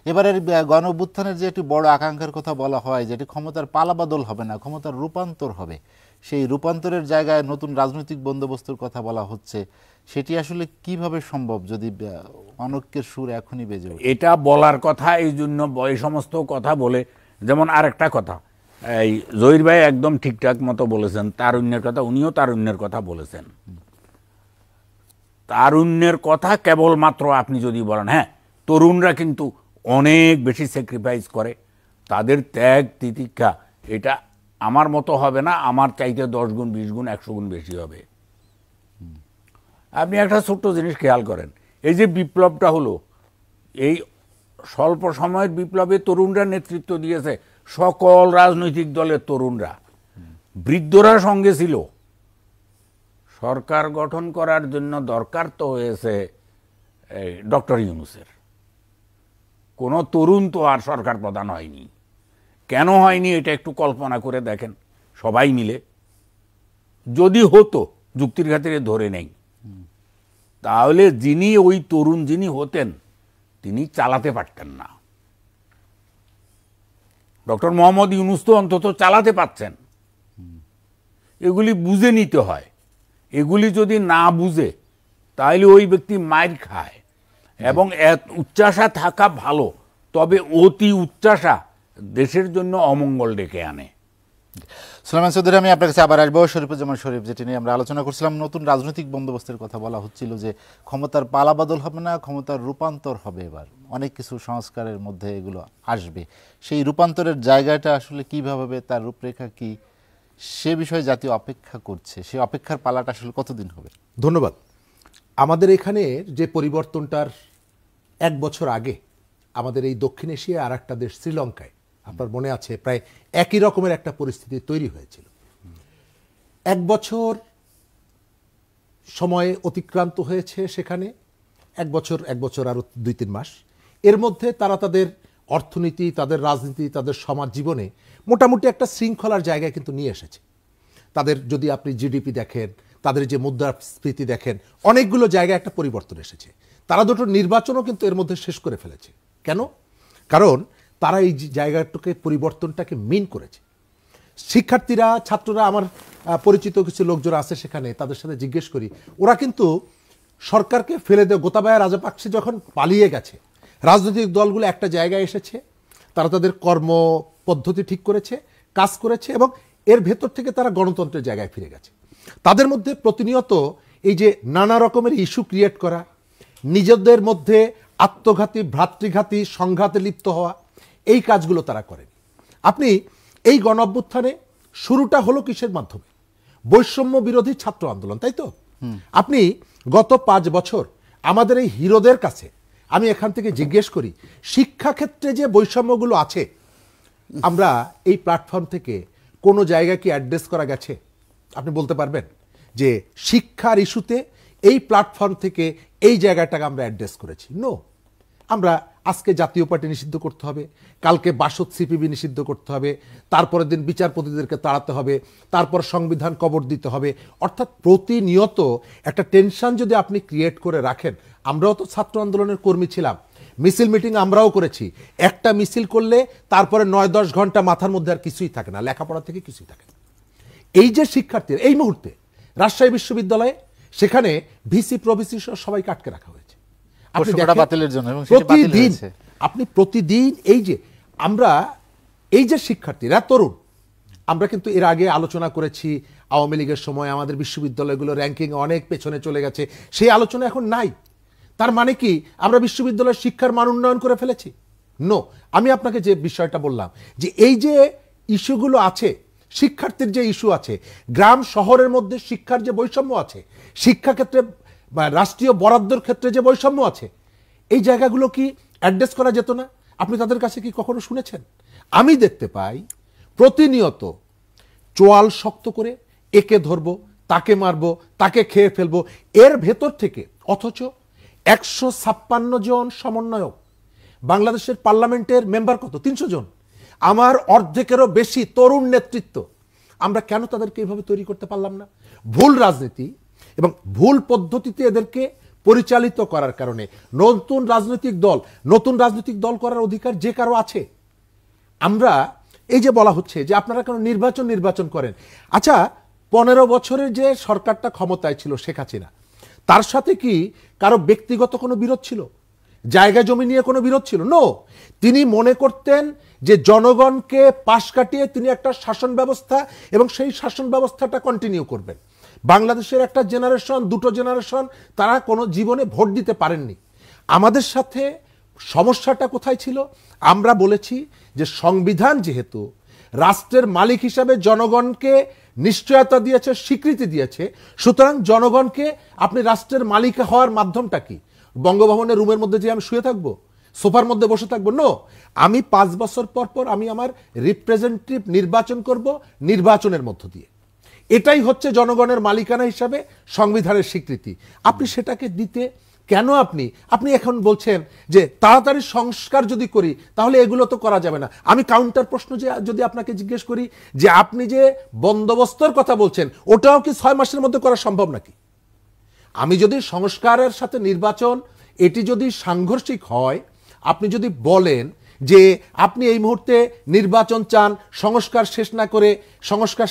এবারের গণঅভ্যুত্থানের যে একটি বড় আকাঙ্ক্ষার কথা বলা হয়, যেটি ক্ষমতার পালাবদল হবে না, ক্ষমতার রূপান্তর হবে, সেই রূপান্তরের জায়গায় নতুন রাজনৈতিক বন্দোবস্তের কথা বলা হচ্ছে, সেটি আসলে কিভাবে সম্ভব যদি অনৈক্যের সুর এখনই বেজে ওঠে? এটা বলার কথা, এই জন্য এই সমস্ত কথা বলে। যেমন আরেকটা কথা, এই জহির ভাই একদম ঠিকঠাক মতো বলেছেন, তারুণ্যের কথা, উনিও তারুণ্যের কথা বলেছেন। তারুণ্যের কথা কেবলমাত্র আপনি যদি বলেন, হ্যাঁ তরুণরা কিন্তু অনেক বেশি স্যাক্রিফাইস করে, তাদের ত্যাগ তিতিক্ষা এটা আমার মতো হবে না, আমার চাইতে 10 গুণ 20 গুণ 100 গুণ বেশি হবে। আপনি একটা ছোট্ট জিনিস খেয়াল করেন, এই যে বিপ্লবটা হলো, এই স্বল্প সময়ের বিপ্লবে তরুণরা নেতৃত্ব দিয়েছে, সকল রাজনৈতিক দলের তরুণরা, বৃদ্ধরা সঙ্গে ছিল। সরকার গঠন করার জন্য দরকার তো হয়েছে ডক্টর ইউনূসের, কোনো তরুণ তো আর সরকার প্রধান হয়নি। কেন হয়নি এটা একটু কল্পনা করে দেখেন সবাই মিলে। যদি হতো, যুক্তির খাতিরে ধরে নেই, তাহলে যিনি ওই তরুণ যিনি হতেন তিনি চালাতে পারতেন না। ডক্টর মোহাম্মদ ইউনূস তো অন্তত চালাতে পারছেন। এগুলি বুঝে নিতে হয়। এগুলি যদি না বুঝে তাহলে ওই ব্যক্তি মার খায়। এবং উচ্চাসা থাকা ভালো, তবে অতি উচ্চাসা দেশের জন্য অমঙ্গল ডেকে আনে। সুলাইমান চৌধুরী, আমি আপনার কাছে আবার আসবো। শরীফুজ্জামান শরীফ, যেটি নিয়ে আমরা আলোচনা করছিলাম, নতুন রাজনৈতিক বন্দোবস্তের কথা বলা হচ্ছিল যে ক্ষমতার পালাবদল হবে না, ক্ষমতার রূপান্তর হবে। এবার অনেক কিছু সংস্কারের মধ্যে এগুলো আসবে। সেই রূপান্তরের জায়গাটা আসলে কিভাবে হবে, তার রূপরেখা কি, সে বিষয়ে জাতীয় অপেক্ষা করছে। সেই অপেক্ষার পালাটা আসলে কতদিন হবে? ধন্যবাদ। আমাদের এখানে যে পরিবর্তনটার 1 বছর আগে আমাদের এই দক্ষিণ এশিয়ায় আর একটা দেশ শ্রীলঙ্কায়, আপনার মনে আছে, প্রায় একই রকমের একটা পরিস্থিতি তৈরি হয়েছিল। 1 বছর সময় অতিক্রান্ত হয়েছে সেখানে, 1 বছর আরো 2-3 মাস। এর মধ্যে তারা তাদের অর্থনীতি, তাদের রাজনীতি, তাদের সমাজ জীবনে মোটামুটি একটা শৃঙ্খলার জায়গায় কিন্তু নিয়ে এসেছে। তাদের যদি আপনি জিডিপি দেখেন, তাদের যে মুদ্রাস্ফীতি দেখেন, অনেকগুলো জায়গায় একটা পরিবর্তন এসেছে। তারা দুটো নির্বাচনও কিন্তু এর মধ্যে শেষ করে ফেলেছে। কেন? কারণ তারা এই জায়গাটাকে, পরিবর্তনটাকে মিন করেছে। শিক্ষার্থীরা, ছাত্ররা, আমার পরিচিত কিছু লোকজন আছে সেখানে, তাদের সাথে জিজ্ঞেস করি, ওরা কিন্তু সরকারকে ফেলে দেয়। গোতাবায়া রাজাপাকসে যখন পালিয়ে গেছে, রাজনৈতিক দলগুলো একটা জায়গায় এসেছে, তারা তাদের কর্ম পদ্ধতি ঠিক করেছে, কাজ করেছে, এবং এর ভেতর থেকে তারা গণতন্ত্রের জায়গায় ফিরে গেছে। তাদের মধ্যে প্রতিনিয়ত এই যে নানা রকমের ইস্যু ক্রিয়েট করা, নিজেদের মধ্যে আত্মঘাতী, ভ্রাতৃঘাতী সংঘাতে লিপ্ত হওয়া, এই কাজগুলো তারা করেন। আপনি এই গণঅভ্যুত্থানে শুরুটা হলো কিসের মাধ্যমে? বৈষম্য বিরোধী ছাত্র আন্দোলন, তাই তো? আপনি গত 5 বছর আমাদের এই হিরোদের কাছে আমি এখান থেকে জিজ্ঞেস করি, শিক্ষাক্ষেত্রে যে বৈষম্যগুলো আছে, আমরা এই প্ল্যাটফর্ম থেকে কোনো জায়গা কি অ্যাড্রেস করা গেছে? আপনি বলতে পারবেন যে শিক্ষার ইস্যুতে এই প্ল্যাটফর্ম থেকে এই জায়গাটাকে আমরা অ্যাড্রেস করেছি? নো। আমরা আজকে জাতীয় পার্টি নিষিদ্ধ করতে হবে, কালকে বাসদ সিপিবি নিষিদ্ধ করতে হবে, তারপরের দিন বিচারপতিদেরকে তাড়াতে হবে, তারপর সংবিধান কবর দিতে হবে। অর্থাৎ প্রতিনিয়ত একটা টেনশন যদি আপনি ক্রিয়েট করে রাখেন। আমরাও তো ছাত্র আন্দোলনের কর্মী ছিলাম, মিছিল মিটিং আমরাও করেছি। একটা মিছিল করলে তারপরে 9-10 ঘন্টা মাথার মধ্যে আর কিছুই থাকে না, লেখাপড়া থেকে কিছুই থাকে না। এই যে শিক্ষার্থীরা এই মুহূর্তে রাজশাহী বিশ্ববিদ্যালয়ে, সেখানে ভিসি প্রভিসি সবাইকে আটকে রাখা হয়েছে প্রতিদিন। আপনি প্রতিদিন এই যে আমরা, এই যে শিক্ষার্থীরা তরুণ, আমরা কিন্তু এর আগে আলোচনা করেছি, আওয়ামী লীগের সময় আমাদের বিশ্ববিদ্যালয়গুলো র্যাঙ্কিং অনেক পেছনে চলে গেছে, সেই আলোচনা এখন নাই। তার মানে কি আমরা বিশ্ববিদ্যালয়ের শিক্ষার মান উন্নয়ন করে ফেলেছি? নো। আমি আপনাকে যে বিষয়টা বললাম, যে এই যে ইস্যুগুলো আছে, শিক্ষার্থীর যে ইস্যু আছে, গ্রাম শহরের মধ্যে শিক্ষার যে বৈষম্য আছে, শিক্ষাক্ষেত্রে বা রাষ্ট্রীয় বরাদ্দর ক্ষেত্রে যে বৈষম্য আছে, এই জায়গাগুলো কি অ্যাড্রেস করা যেত না? আপনি তাদের কাছে কি কখনো শুনেছেন? আমি দেখতে পাই প্রতিনিয়ত চোয়াল শক্ত করে একে ধরবো, তাকে মারবো, তাকে খেয়ে ফেলবো, এর ভেতর থেকে। অথচ 156 জন সমন্বয়ক বাংলাদেশের পার্লামেন্টের মেম্বার কত? 300 জন। আমার অর্ধেকেরও বেশি তরুণ নেতৃত্ব। আমরা কেন তাদেরকে এইভাবে তৈরি করতে পারলাম না? ভুল রাজনীতি এবং ভুল পদ্ধতিতে এদেরকে পরিচালিত করার কারণে নতুন রাজনৈতিক দল করার অধিকার যে কারো আছে। আমরা এই যে বলা হচ্ছে যে আপনারা কেন নির্বাচন করেন, আচ্ছা 15 বছরের যে সরকারটা ক্ষমতায় ছিল শেখ হাসিনা, তার সাথে কি কারো ব্যক্তিগত কোনো বিরোধ ছিল? জায়গা জমি নিয়ে কোনো বিরোধ ছিল? নো। তিনি মনে করতেন যে জনগণকে পাশ কাটিয়ে তিনি একটা শাসন ব্যবস্থা এবং সেই শাসন ব্যবস্থাটা কন্টিনিউ করবেন। বাংলাদেশের একটা জেনারেশন, দুটো জেনারেশন তারা কোনো জীবনে ভোট দিতে পারেননি। আমাদের সাথে সমস্যাটা কোথায় ছিল? আমরা বলেছি যে সংবিধান যেহেতু রাষ্ট্রের মালিক হিসাবে জনগণকে নিশ্চয়তা দিয়েছে, স্বীকৃতি দিয়েছে, সুতরাং জনগণকে আপনি রাষ্ট্রের মালিক হওয়ার মাধ্যমটা কি? বঙ্গভবনের রুমের মধ্যে যে আমি শুয়ে থাকবো, সোফার মধ্যে বসে থাকবো? নো। আমি 5 বছর পর আমি আমার রিপ্রেজেন্টেটিভ নির্বাচন করব নির্বাচনের মধ্য দিয়ে। এটাই হচ্ছে জনগণের মালিকানা হিসাবে সংবিধানের স্বীকৃতি। আপনি সেটাকে দিতে কেন আপনি এখন বলছেন যে তাড়াতাড়ি সংস্কার যদি করি তাহলে এগুলো তো করা যাবে না। আমি কাউন্টার প্রশ্ন যদি আপনাকে জিজ্ঞেস করি যে আপনি যে বন্দোবস্তর কথা বলছেন ওটাও কি 6 মাসের মধ্যে করা সম্ভব নাকি? আমি যদি সংস্কারের সাথে নির্বাচন এটি যদি সাংঘর্ষিক হয়, আপনি যদি বলেন যে আপনি এই মুহূর্তে নির্বাচন চান, সংস্কার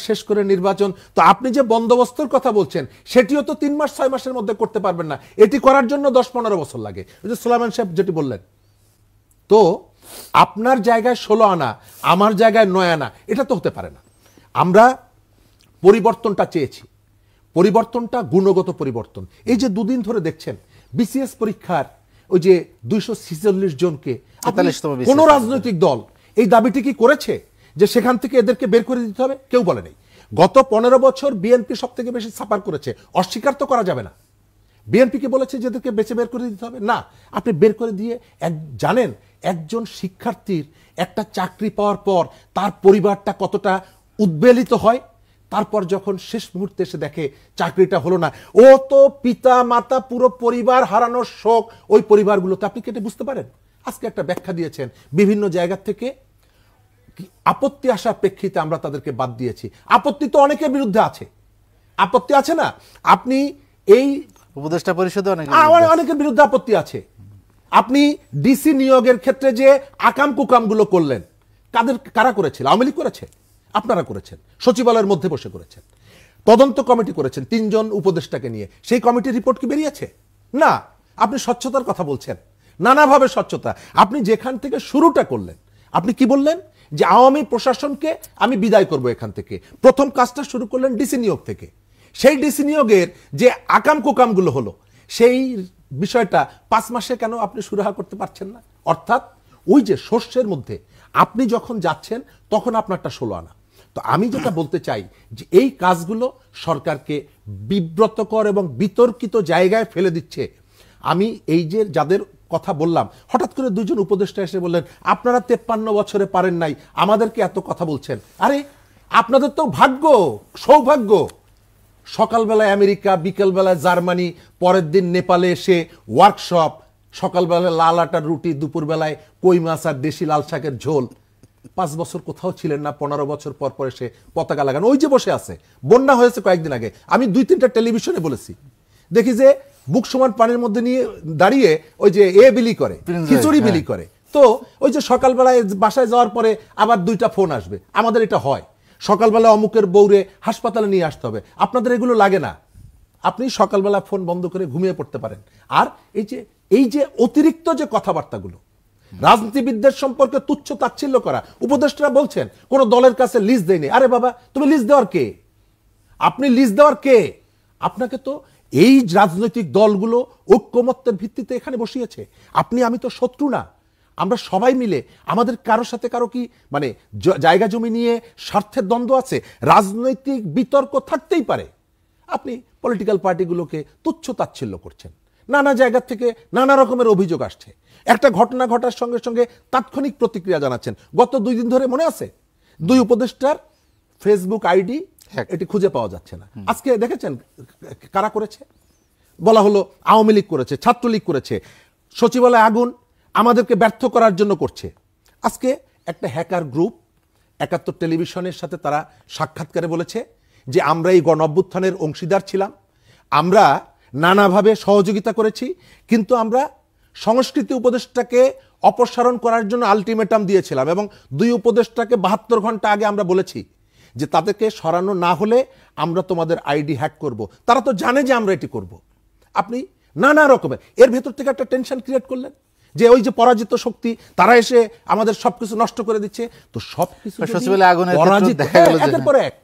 শেষ করে নির্বাচন, তো আপনি যে বন্দোবস্তর কথা বলছেন সেটিও তো 3 মাস 6 মাসের মধ্যে করতে পারবেন না। এটি করার জন্য 10-15 বছর লাগে। ওই যে সুলাইমান সাহেব যেটি বললেন, তো আপনার জায়গায় 16 আনা, আমার জায়গায় 9 আনা, এটা তো হতে পারে না। আমরা পরিবর্তনটা চেয়েছি, পরিবর্তনটা গুণগত পরিবর্তন। এই যে 2 দিন ধরে দেখছেন বিসিএস পরীক্ষার ওই যে 246 জনকে কোন রাজনৈতিক দল এই দাবিটি কি করেছে যে সেখান থেকে এদেরকে বের করে দিতে হবে? কেউ বলে নাই। গত 15 বছর বিএনপি সব থেকে বেশি সাফার করেছে, অস্বীকার তো করা যাবে না। বিএনপি কে বলেছে যে এদেরকে বের করে দিতে হবে না। আপনি বের করে দিয়ে জানেন একজন শিক্ষার্থীর একটা চাকরি পাওয়ার পর তার পরিবারটা কতটা উদ্বেলিত হয়? তারপর যখন শেষ মুহূর্তে এসে দেখে চাকরিটা হলো না, ও তো পিতা মাতা পুরো পরিবার হারানোর শোক ওই পরিবারগুলোতে। আপনি কেটে বুঝতে পারেন? আজকে একটা ব্যাখ্যা দিয়েছেন বিভিন্ন জায়গা থেকে আপত্তি আসার প্রেক্ষিতে আমরা তাদেরকে বাদ দিয়েছি। আপত্তি তো অনেকের বিরুদ্ধে আছে, আপত্তি আছে না? আপনি এই উপদেষ্টা পরিষদে অনেকের বিরুদ্ধে আপত্তি আছে। আপনি ডিসি নিয়োগের ক্ষেত্রে যে আকাম কুকামগুলো করলেন, কারা করেছিল? আওয়ামী লীগ করেছে, আপনারা করেছেন, সচিবালয়ের মধ্যে বসে করেছেন, তদন্ত কমিটি করেছেন 3 জন উপদেষ্টাকে নিয়ে। সেই কমিটির রিপোর্ট কি বেরিয়েছে? না। আপনি স্বচ্ছতার কথা বলছেন, নানাভাবে স্বচ্ছতা। আপনি যেখান থেকে শুরুটা করলেন, আপনি কি বললেন যে আওয়ামী প্রশাসনকে আমি বিদায় করব এখান থেকে। প্রথম কাজটা শুরু করলেন ডিসি নিয়োগ থেকে। সেই ডিসি নিয়োগের যে আকাম কুকামগুলো হলো, সেই বিষয়টা 5 মাসে কেন আপনি সুরাহা করতে পারছেন না? অর্থাৎ ওই যে শস্যের মধ্যে আপনি যখন যাচ্ছেন তখন আপনারটা 16 আনা। তো আমি যেটা বলতে চাই যে এই কাজগুলো সরকারকে বিব্রতকর এবং বিতর্কিত জায়গায় ফেলে দিচ্ছে। আমি এই যে যাদের কথা বললাম, হঠাৎ করে 2 জন উপদেষ্টা এসে বললেন আপনারা 53 বছরে পারেন নাই, আমাদেরকে এত কথা বলছেন। আরে আপনাদের তো ভাগ্য, সৌভাগ্য, সকালবেলায় আমেরিকা, বিকেলবেলায় জার্মানি, পরের দিন নেপালে এসে ওয়ার্কশপ, সকালবেলায় লাল আটার রুটি, দুপুরবেলায় কই মাছ আর দেশি লাল শাকের ঝোল। 5 বছর কোথাও ছিলেন না, 15 বছর পর এসে পতাকা লাগানো। ওই যে বসে আছে, বন্যা হয়েছে কয়েকদিন আগে, আমি 2-3টা টেলিভিশনে বলেছি, দেখি যে বুক সমান পানির মধ্যে নিয়ে দাঁড়িয়ে ওই যে বিলি করে, খিচুড়ি বিলি করে। তো ওই যে সকালবেলায় বাসায় যাওয়ার পরে আবার 2টা ফোন আসবে। আমাদের এটা হয়, সকালবেলা অমুকের বউরে হাসপাতালে নিয়ে আসতে হবে। আপনাদের এগুলো লাগে না, আপনি সকালবেলা ফোন বন্ধ করে ঘুমিয়ে পড়তে পারেন। আর এই যে অতিরিক্ত যে কথাবার্তাগুলো, রাজনীতিবিদদের সম্পর্কে তুচ্ছ তাচ্ছিল্য করা, উপদেষ্টারা বলছেন কোন দলের কাছে লিস্ট দেয়নি। আরে বাবা, তুমি লিস্ট দেওয়ার কে? আপনি লিস্ট দেওয়ার কে? আপনাকে তো এই রাজনৈতিক দলগুলো ঐক্যমত্যের ভিত্তিতে এখানে বসিয়েছে। আমি তো শত্রু না, আমরা সবাই মিলে, আমাদের কারোর সাথে কারো কি মানে জায়গা জমি নিয়ে স্বার্থের দ্বন্দ্ব আছে? রাজনৈতিক বিতর্ক থাকতেই পারে। আপনি পলিটিক্যাল পার্টিগুলোকে তুচ্ছ তাচ্ছিল্য করছেন, নানা জায়গা থেকে নানা রকমের অভিযোগ আসছে। একটা ঘটনা ঘটার সঙ্গে সঙ্গে তাৎক্ষণিক প্রতিক্রিয়া জানাচ্ছেন। গত 2 দিন ধরে মনে আছে 2 উপদেষ্টার ফেসবুক আইডি এটি খুঁজে পাওয়া যাচ্ছে না। আজকে দেখেছেন কারা করেছে? বলা হলো আওয়ামী লীগ করেছে, ছাত্রলীগ করেছে, সচিবালয়ে আগুন, আমাদেরকে ব্যর্থ করার জন্য করছে। আজকে একটা হ্যাকার গ্রুপ ৭১ টেলিভিশনের সাথে তারা সাক্ষাৎকারে বলেছে যে আমরা এই গণ অভ্যুত্থানের অংশীদার ছিলাম, আমরা নানাভাবে সহযোগিতা করেছি, কিন্তু আমরা সংস্কৃতি উপদেষ্টাকে অপসারণ করার জন্য আলটিমেটাম দিয়েছিলাম এবং ২ উপদেষ্টাকে ৭২ ঘন্টা আগে আমরা বলেছি যে তাদেরকে সরানো না হলে আমরা তোমাদের আইডি হ্যাক করব। তারা তো জানে যে আমরা এটি করব। আপনি নানা রকমের এর ভেতর থেকে একটা টেনশন ক্রিয়েট করলেন যে ওই যে পরাজিত শক্তি তারা এসে আমাদের সবকিছু নষ্ট করে দিচ্ছে। তো সবকিছু সচিবালয়ে আগুনের ক্ষেত্রে পরাজিত, দেখা গেল যে একের পর এক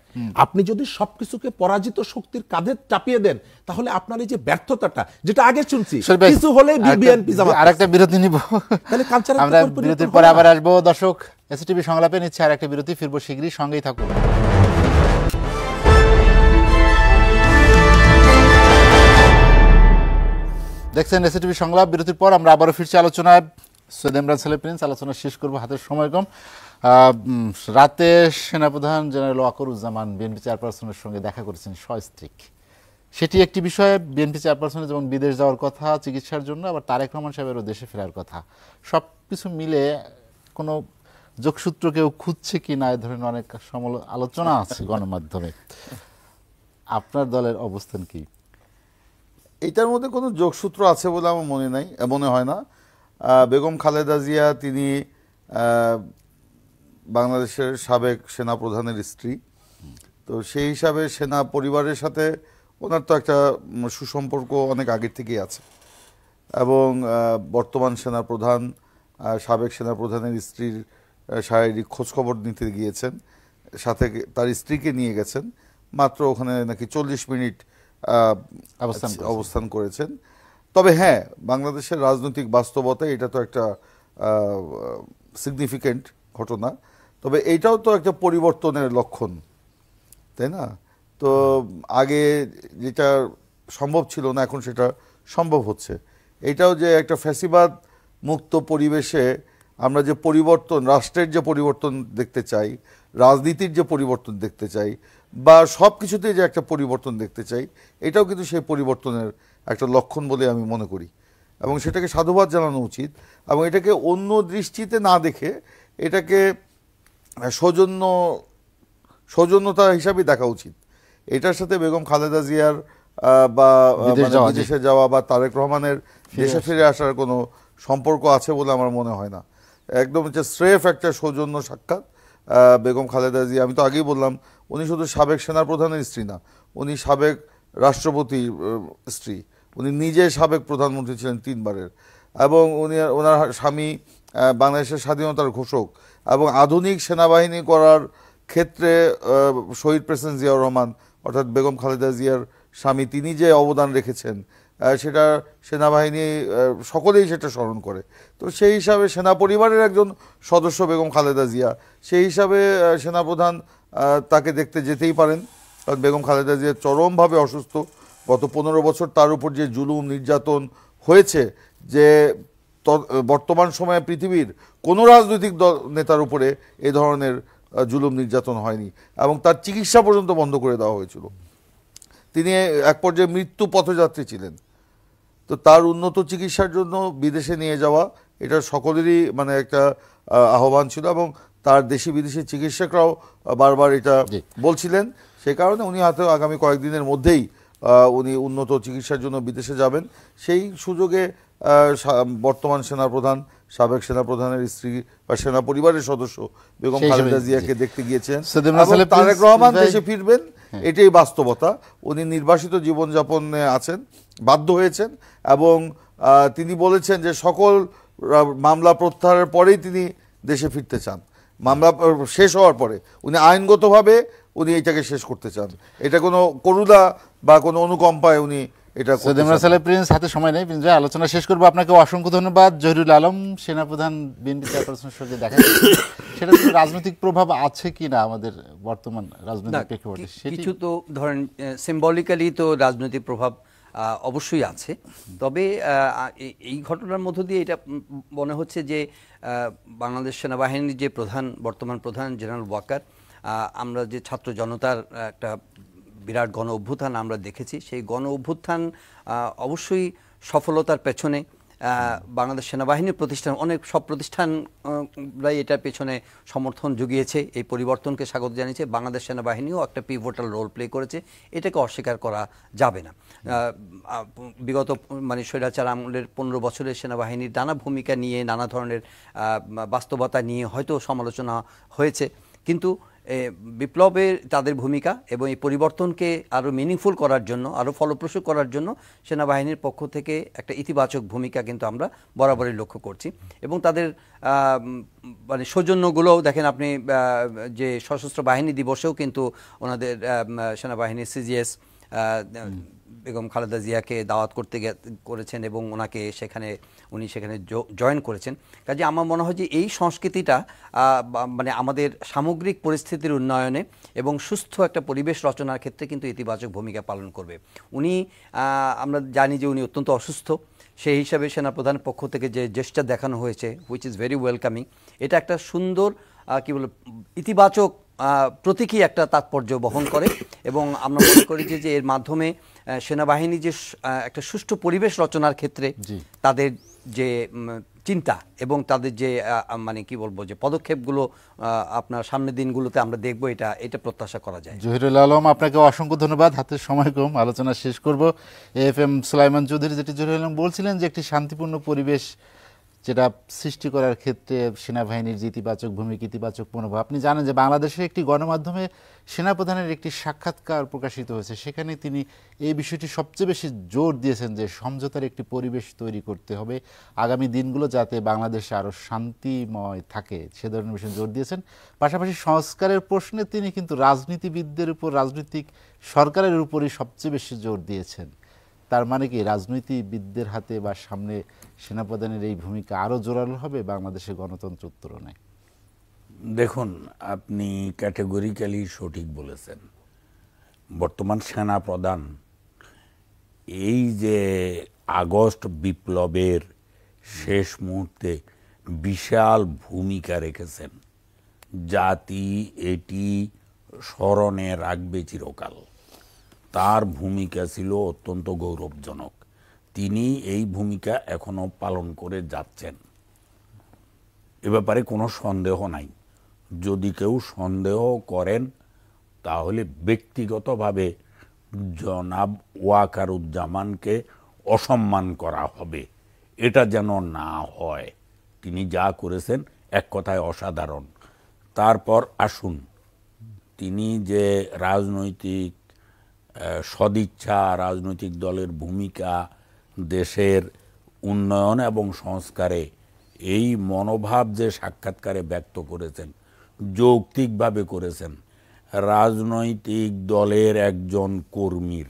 আপনি যদি সবকিছুকে পরাজিত শক্তির কাঁধে চাপিয়ে দেন, তাহলে আপনার এই যে ব্যর্থতাটা, যেটা আগে শুনছি কিছু হলে বিএনপি জামাত, আরেকটা বিরতি নিব, তাহলে কালচার আমরা বিরতির পরে আবার আসবো। দর্শক, এসটিভি সংলাপে নিচ্ছে আর একটা বিরতি, ফিরবো শীঘ্রই, সঙ্গেই থাকুন। দেখছেন এসটিভি সংলাপ। বিরতির পর আমরা আবারও ফিরছি আলোচনায়। সৈয়দ ইমরান ছেলে প্রিন্স, আলোচনা শেষ করবো, হাতের সময় কম। রাতে সেনাপ্রধান জেনারেল ওয়াকারুজ্জামান বিএনপি চেয়ারপারসনের সঙ্গে দেখা করেছেন সস্ত্রীক। সেটি একটি বিষয়ে, বিএনপি চেয়ারপারসনের যেমন বিদেশ যাওয়ার কথা চিকিৎসার জন্য, আবার তারেক রহমান সাহেবেরও দেশে ফেরার কথা। সব কিছু মিলে কোনো যোগসূত্র কেউ খুঁজছে কি না, এ ধরনের অনেক আলোচনা আছে গণমাধ্যমে। আপনার দলের অবস্থান কি? এইটার মধ্যে কোনো যোগসূত্র আছে বলে আমার মনে হয় না। বেগম খালেদা জিয়া তিনি বাংলাদেশের সাবেক সেনাপ্রধানের স্ত্রী, তো সেই হিসাবে সেনা পরিবারের সাথে ওনার তো একটা সুসম্পর্ক অনেক আগের থেকেই আছে, এবং বর্তমান সেনাপ্রধান সাবেক সেনাপ্রধানের স্ত্রীর শারীরিক খোঁজখবর নিতে গিয়েছেন, সাথে তার স্ত্রীকে নিয়ে গেছেন, মাত্র ওখানে নাকি ৪০ মিনিট অবস্থান করেছেন। তবে হ্যাঁ, বাংলাদেশের রাজনৈতিক বাস্তবতায় এটা তো একটা সিগনিফিক্যান্ট ঘটনা, তবে এইটাও তো একটা পরিবর্তনের লক্ষণ, তাই না? তো আগে যেটা সম্ভব ছিল না, এখন সেটা সম্ভব হচ্ছে। এটাও যে একটা ফ্যাসিবাদ মুক্ত পরিবেশে আমরা যে পরিবর্তন, রাষ্ট্রের যে পরিবর্তন দেখতে চাই, রাজনীতির যে পরিবর্তন দেখতে চাই, বা সব কিছুতেই যে একটা পরিবর্তন দেখতে চাই, এটাও কিন্তু সেই পরিবর্তনের একটা লক্ষণ বলে আমি মনে করি, এবং সেটাকে সাধুবাদ জানানো উচিত, এবং এটাকে অন্য দৃষ্টিতে না দেখে এটাকে সৌজন্যতা হিসাবে দেখা উচিত। এটার সাথে বেগম খালেদা জিয়ার বা বিদেশে যাওয়া বা তারেক রহমানের দেশে ফিরে আসার কোনো সম্পর্ক আছে বলে আমার মনে হয় না। একদম হচ্ছে স্রেফ একটা সৌজন্য সাক্ষাৎ। বেগম খালেদা জিয়া, আমি তো আগেই বললাম, উনি শুধু সাবেক সেনাপ্রধানের স্ত্রী না, উনি সাবেক রাষ্ট্রপতির স্ত্রী, উনি নিজে সাবেক প্রধানমন্ত্রী ছিলেন ৩ বারের, এবং ওনার স্বামী বাংলাদেশের স্বাধীনতার ঘোষক, এবং আধুনিক সেনাবাহিনী করার ক্ষেত্রে শহীদ প্রেসিডেন্ট জিয়াউর রহমান অর্থাৎ বেগম খালেদা জিয়ার স্বামী, তিনি যে অবদান রেখেছেন সেটা সেনাবাহিনী সকলেই সেটা স্মরণ করে। তো সেই হিসাবে সেনা পরিবারের একজন সদস্য বেগম খালেদা জিয়া, সেই হিসাবে সেনাপ্রধান তাকে দেখতে যেতেই পারেন, কারণ বেগম খালেদা জিয়া চরমভাবে অসুস্থ। গত ১৫ বছর তার উপর যে জুলুম নির্যাতন হয়েছে, যে বর্তমান সময়ে পৃথিবীর কোনো রাজনৈতিক নেতার উপরে এ ধরনের জুলুম নির্যাতন হয়নি, এবং তার চিকিৎসা পর্যন্ত বন্ধ করে দেওয়া হয়েছিল। তিনি এক পর্যায়ে মৃত্যু পথযাত্রী ছিলেন। তো তার উন্নত চিকিৎসার জন্য বিদেশে নিয়ে যাওয়া, এটা সকলেরই মানে একটা আহ্বান ছিল, এবং তার দেশি বিদেশি চিকিৎসকরাও বারবার এটা বলছিলেন। সে কারণে উনি হয়তো আগামী কয়েকদিনের মধ্যেই উনি উন্নত চিকিৎসার জন্য বিদেশে যাবেন। সেই সুযোগে বর্তমান সেনাপ্রধান সাবেক সেনাপ্রধানের স্ত্রী বা সেনা পরিবারের সদস্য বেগম খালেদা জিয়াকে দেখতে গিয়েছেন। তারেক রহমান দেশে ফিরবেন, এটাই বাস্তবতা। উনি নির্বাসিত জীবনযাপনে আছেন, বাধ্য হয়েছেন, এবং তিনি বলেছেন যে সকল মামলা প্রত্যাহারের পরেই তিনি দেশে ফিরতে চান। মামলা শেষ হওয়ার পরে উনি আইনগতভাবে উনি এটাকে শেষ করতে চান। এটা কোনো করুণা বা কোনো অনুকম্পায় উনি এটা প্রিন্স, হাতে সময় নেই, প্রিন্স ভাই আলোচনা শেষ করবো। আপনাকে অসংখ্য ধন্যবাদ। জহিরুল আলম, সেনাপ্রধান বিএনপি চেয়ারপারসনের সঙ্গে দেখা, সেটা রাজনৈতিক প্রভাব আছে কি না আমাদের বর্তমান রাজনৈতিক প্রেক্ষাপটে? কিছু তো ধরেন সিম্বলিক্যালি তো রাজনৈতিক প্রভাব অবশ্যই আছে, তবে এই ঘটনার মধ্য দিয়ে এটা মনে হচ্ছে যে বাংলাদেশ সেনাবাহিনীর যে বর্তমান প্রধান জেনারেল ওয়াকার, আমরা যে ছাত্র জনতার একটা বিরাট গণ অভ্যুত্থান আমরা দেখেছি, সেই গণ অভ্যুত্থান অবশ্যই সফলতার পেছনে বাংলাদেশ সেনাবাহিনীর প্রতিষ্ঠান, অনেক সব প্রতিষ্ঠানরাই এটার পেছনে সমর্থন জুগিয়েছে, এই পরিবর্তনকে স্বাগত জানিয়েছে। বাংলাদেশ সেনাবাহিনীও একটা পিভটাল রোল প্লে করেছে, এটাকে অস্বীকার করা যাবে না। বিগত মানে স্বৈরাচার আমলের 15 বছরের সেনাবাহিনীর নানা ভূমিকা নিয়ে, নানা ধরনের বাস্তবতা নিয়ে হয়তো সমালোচনা হয়েছে, কিন্তু বিপ্লবের তাদের ভূমিকা এবং এই পরিবর্তনকে আরও মিনিংফুল করার জন্য, আরও ফলপ্রসূ করার জন্য সেনাবাহিনীর পক্ষ থেকে একটা ইতিবাচক ভূমিকা কিন্তু আমরা বরাবরই লক্ষ্য করছি। এবং তাদের মানে সৌজন্যগুলোও দেখেন আপনি, যে সশস্ত্র বাহিনী দিবসেও কিন্তু ওনাদের সেনাবাহিনীর সিজিএস বেগম খালেদা জিয়াকে দাওয়াত করেছেন এবং উনি সেখানে জয়েন করেছেন। কাজে আমার মনে হয় যে এই সংস্কৃতিটা মানে আমাদের সামগ্রিক পরিস্থিতির উন্নয়নে এবং সুস্থ একটা পরিবেশ রচনার ক্ষেত্রে কিন্তু ইতিবাচক ভূমিকা পালন করবে। আমরা জানি যে উনি অত্যন্ত অসুস্থ, সেই হিসাবে সেনাপ্রধানের পক্ষ থেকে যে জেস্টার দেখানো হয়েছে, হুইচ ইজ ভেরি ওয়েলকামিং, এটা একটা সুন্দর ইতিবাচক প্রতীকী একটা তাৎপর্য বহন করে। এবং আমরা মনে করি যে এর মাধ্যমে সেনাবাহিনী যে একটা সুষ্ঠু পরিবেশ রচনার ক্ষেত্রে তাদের যে চিন্তা এবং তাদের যে মানে কি বলবো যে পদক্ষেপগুলো আপনার সামনের দিনগুলোতে আমরা দেখবো, এটা প্রত্যাশা করা যায়। জহিরুল আলম, আপনাকে অসংখ্য ধন্যবাদ। হাতের সময় কম, আলোচনা শেষ করব। AFM সুলাইমান চৌধুরী যেটি জহিরুল আলম বলছিলেন যে একটি শান্তিপূর্ণ পরিবেশ যেটা সৃষ্টি করার ক্ষেত্রে সেনাবাহিনীর যে ইতিবাচক ভূমিকা, ইতিবাচক মনোভাব, আপনি জানেন যে বাংলাদেশের একটি গণমাধ্যমে সেনাপ্রধানের একটি সাক্ষাৎকার প্রকাশিত হয়েছে, সেখানে তিনি এই বিষয়টি সবচেয়ে বেশি জোর দিয়েছেন যে সমঝোতার একটি পরিবেশ তৈরি করতে হবে আগামী দিনগুলো যাতে বাংলাদেশে আরও শান্তিময় থাকে, সে ধরনের বিষয়ে জোর দিয়েছেন। পাশাপাশি সংস্কারের প্রশ্নে তিনি কিন্তু রাজনীতিবিদদের উপর, রাজনৈতিক সরকারের উপরই সবচেয়ে বেশি জোর দিয়েছেন। তার মানে কি রাজনীতিবিদদের হাতে বা সামনে সেনাপ্রধানের এই ভূমিকা আরও জোরালো হবে বাংলাদেশের গণতন্ত্র উত্তরণে? দেখুন, আপনি ক্যাটেগরিক্যালি সঠিক বলেছেন। বর্তমান সেনাপ্রধান এই যে আগস্ট বিপ্লবের শেষ মুহূর্তে বিশাল ভূমিকা রেখেছেন, জাতি এটি স্মরণে রাখবে চিরকাল। তার ভূমিকা ছিল অত্যন্ত গৌরবজনক, তিনি এই ভূমিকা এখনো পালন করে যাচ্ছেন, এ ব্যাপারে কোনো সন্দেহ নাই। যদি কেউ সন্দেহ করেন তাহলে ব্যক্তিগতভাবে জনাব ওয়াকারুজ্জামানকে অসম্মান করা হবে, এটা যেন না হয়। তিনি যা করেছেন এক কথায় অসাধারণ। তারপর আসুন, তিনি যে রাজনৈতিক সদিচ্ছা, রাজনৈতিক দলের ভূমিকা, দেশের উন্নয়ন এবং সংস্কারে এই মনোভাব যে সাক্ষাৎকারে ব্যক্ত করেছেন, যৌক্তিকভাবে করেছেন। রাজনৈতিক দলের একজন কর্মীর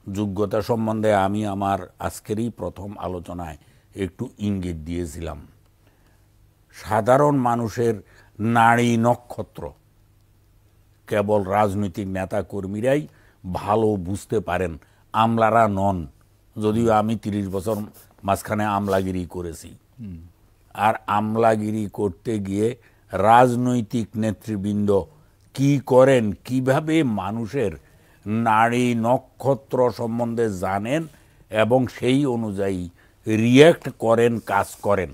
যোগ্যতা সম্বন্ধে আমি আমার আজকেরই প্রথম আলোচনায় একটু ইঙ্গিত দিয়েছিলাম। সাধারণ মানুষের নাড়ি নক্ষত্র কেবল রাজনৈতিক নেতা কর্মীরাই ভালো বুঝতে পারেন, আমলারা নন। যদিও আমি 30 বছর মাঝখানে আমলাগিরি করেছি, আর আমলাগিরি করতে গিয়ে রাজনৈতিক নেতৃবৃন্দ কি করেন, কিভাবে মানুষের নাড়ি নক্ষত্র সম্বন্ধে জানেন এবং সেই অনুযায়ী রিয়্যাক্ট করেন, কাজ করেন,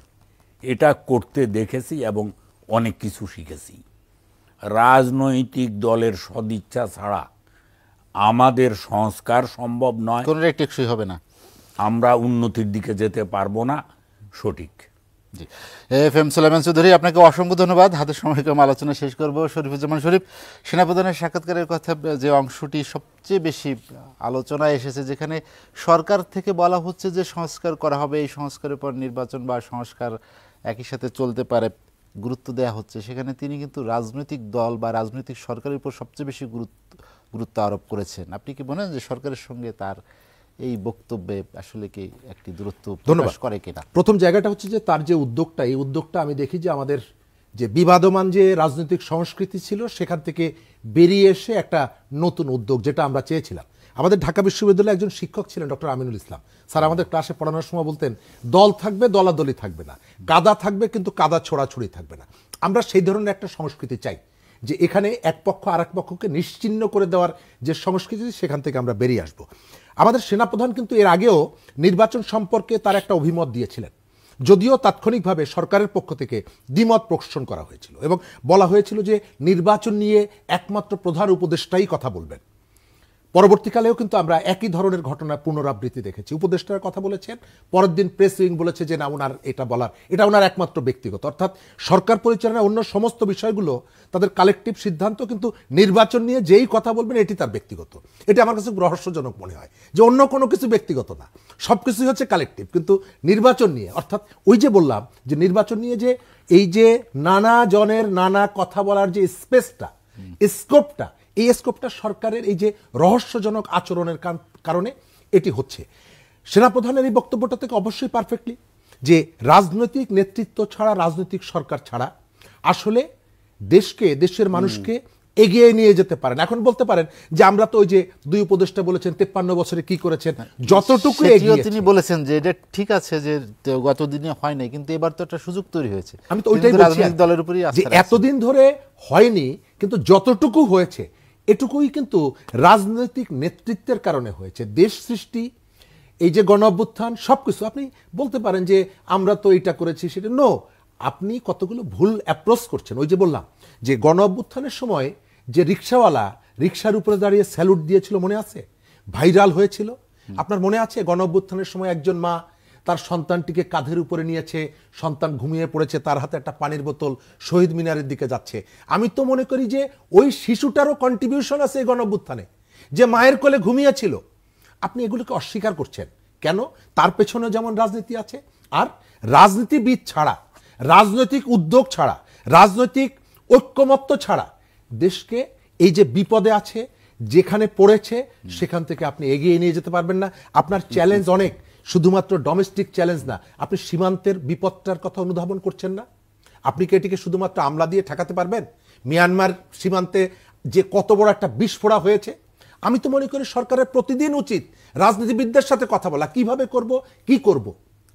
এটা করতে দেখেছি এবং অনেক কিছু শিখেছি। রাজনৈতিক দলের সদিচ্ছা ছাড়া আমাদের সংস্কার সম্ভব নয়, কোনো টেকসই হবে না, আমরা উন্নতির দিকে যেতে পারবো না। সঠিক। জি, AFM সুলাইমান চৌধুরী, আপনাকে অসংখ্য ধন্যবাদ। হাতের সময় কম, আলোচনা শেষ করব। শরীফুজ্জামান শরীফ, সেনাপ্রধানের সাক্ষাৎকারের কথা যে অংশটি সবচেয়ে বেশি আলোচনায় এসেছে, যেখানে সরকার থেকে বলা হচ্ছে যে সংস্কার করা হবে, এই সংস্কারের পর নির্বাচন বা সংস্কার একই সাথে চলতে পারে, গুরুত্ব দেওয়া হচ্ছে, সেখানে তিনি কিন্তু রাজনৈতিক দল বা রাজনৈতিক সরকারের উপর সবচেয়ে বেশি গুরুত্ব আরোপ করেছেন। আপনি কি মনে হয় যে সরকারের সঙ্গে তার এই বক্তব্যে আসলে কি একটি দূরত্ব প্রকাশ করে কিনা? প্রথম জায়গাটা হচ্ছে যে তার যে উদ্যোগটা, এই উদ্যোগটা আমি দেখি যে আমাদের যে বিবাদমান যে রাজনৈতিক সংস্কৃতি ছিল সেখান থেকে বেরিয়ে এসে একটা নতুন উদ্যোগ, যেটা আমরা চেয়েছিলাম। আমাদের ঢাকা বিশ্ববিদ্যালয়ে একজন শিক্ষক ছিলেন ডক্টর আমিনুল ইসলাম স্যার, আমাদের ক্লাসে পড়ানোর সময় বলতেন, দল থাকবে, দলাদলি থাকবে না, কাদা থাকবে কিন্তু কাদা ছোড়াছুড়ি থাকবে না। আমরা সেই ধরনের একটা সংস্কৃতি চাই, যে এখানে এক পক্ষ আর এক পক্ষকে নিশ্চিহ্ন করে দেওয়ার যে সংস্কৃতি, সেখান থেকে আমরা বেরিয়ে আসব। আমাদের সেনাপ্রধান কিন্তু এর আগেও নির্বাচন সম্পর্কে তার একটা অভিমত দিয়েছিলেন, যদিও তাৎক্ষণিকভাবে সরকারের পক্ষ থেকে দ্বিমত পোষণ করা হয়েছিল এবং বলা হয়েছিল যে নির্বাচন নিয়ে একমাত্র প্রধান উপদেষ্টাই কথা বলবেন। পরবর্তীকালেও কিন্তু আমরা একই ধরনের ঘটনা পুনরাবৃত্তি দেখেছি। উপদেষ্টার কথা বলেছেন, পরের দিন প্রেস উইং বলেছে যে না, ওনার এটা বলার, এটা ওনার একমাত্র ব্যক্তিগত, অর্থাৎ সরকার পরিচালনায় অন্য সমস্ত বিষয়গুলো তাদের কালেকটিভ সিদ্ধান্ত, কিন্তু নির্বাচন নিয়ে যেই কথা বলবেন এটি তার ব্যক্তিগত। এটা আমার কাছে রহস্যজনক মনে হয় যে অন্য কোনো কিছু ব্যক্তিগত না, সব কিছুই হচ্ছে কালেকটিভ, কিন্তু নির্বাচন নিয়ে, অর্থাৎ ওই যে বললাম যে নির্বাচন নিয়ে যে এই যে নানা জনের নানা কথা বলার যে স্পেসটা, স্কোপটা, এই স্কোপটা সরকারের এই যে রহস্যজনক আচরণের কারণে এটি হচ্ছে। সেনাপ্রধানের এই বক্তব্যটা থেকে অবশ্যই পারফেক্টলি যে রাজনৈতিক নেতৃত্ব ছাড়া, রাজনৈতিক সরকার ছাড়া আসলে দেশকে, দেশের মানুষকে এগিয়ে নিয়ে যেতে পারেন। এখন বলতে পারেন যে আমরা তো ওই যে দুই উপদেষ্টা বলেছেন 53 বছরে কি করেছেন, যতটুকু এগিয়ে তিনি বলেছেন যে এটা ঠিক আছে যে গতদিনে হয় নাই, কিন্তু এবার তো একটা সুযোগ তৈরি হয়েছে। আমি তো ওইটাই বলছি, রাজনৈতিক দলের উপরই যে এতদিন ধরে হয়নি, কিন্তু যতটুকু হয়েছে এটুকুই কিন্তু রাজনৈতিক নেতৃত্বের কারণে হয়েছে। দেশ সৃষ্টি, এই যে গণ অভ্যুত্থান, সবকিছু আপনি বলতে পারেন যে আমরা তো এটা করেছি সেটা, নো, আপনি কতগুলো ভুল অ্যাপ্রোচ করছেন। ওই যে বললাম যে গণ অভ্যুত্থানের সময় যে রিক্সাওয়ালা রিক্সার উপরে দাঁড়িয়ে স্যালুট দিয়েছিল, মনে আছে? ভাইরাল হয়েছিল। আপনার মনে আছে গণ অভ্যুত্থানের সময় একজন মা তার সন্তানটিকে কাঁধের উপরে নিয়েছে, সন্তান ঘুমিয়ে পড়েছে, তার হাতে একটা পানির বোতল, শহীদ মিনারের দিকে যাচ্ছে। আমি তো মনে করি যে ওই শিশুটারও কন্ট্রিবিউশন আছে এই গণ অভ্যুত্থানে, যে মায়ের কোলে ঘুমিয়েছিল। আপনি এগুলোকে অস্বীকার করছেন কেন? তার পেছনে যেমন রাজনীতি আছে, আর রাজনীতিবিদ ছাড়া, রাজনৈতিক উদ্যোগ ছাড়া, রাজনৈতিক ঐক্যমত্য ছাড়া দেশকে এই যে বিপদে আছে, যেখানে পড়েছে, সেখান থেকে আপনি এগিয়ে নিয়ে যেতে পারবেন না। আপনার চ্যালেঞ্জ অনেক, শুধুমাত্র ডোমেস্টিক চ্যালেঞ্জ না, আপনি সীমান্তের বিপদটার কথা অনুধাবন করছেন না। আপনি কি এটিকে শুধুমাত্র আমলা দিয়ে ঠেকাতে পারবেন? মিয়ানমার সীমান্তে যে কত বড় একটা বিস্ফোরা হয়েছে, আমি তো মনে করি সরকারের প্রতিদিন উচিত রাজনীতিবিদদের সাথে কথা বলা, কিভাবে করব, কি করব।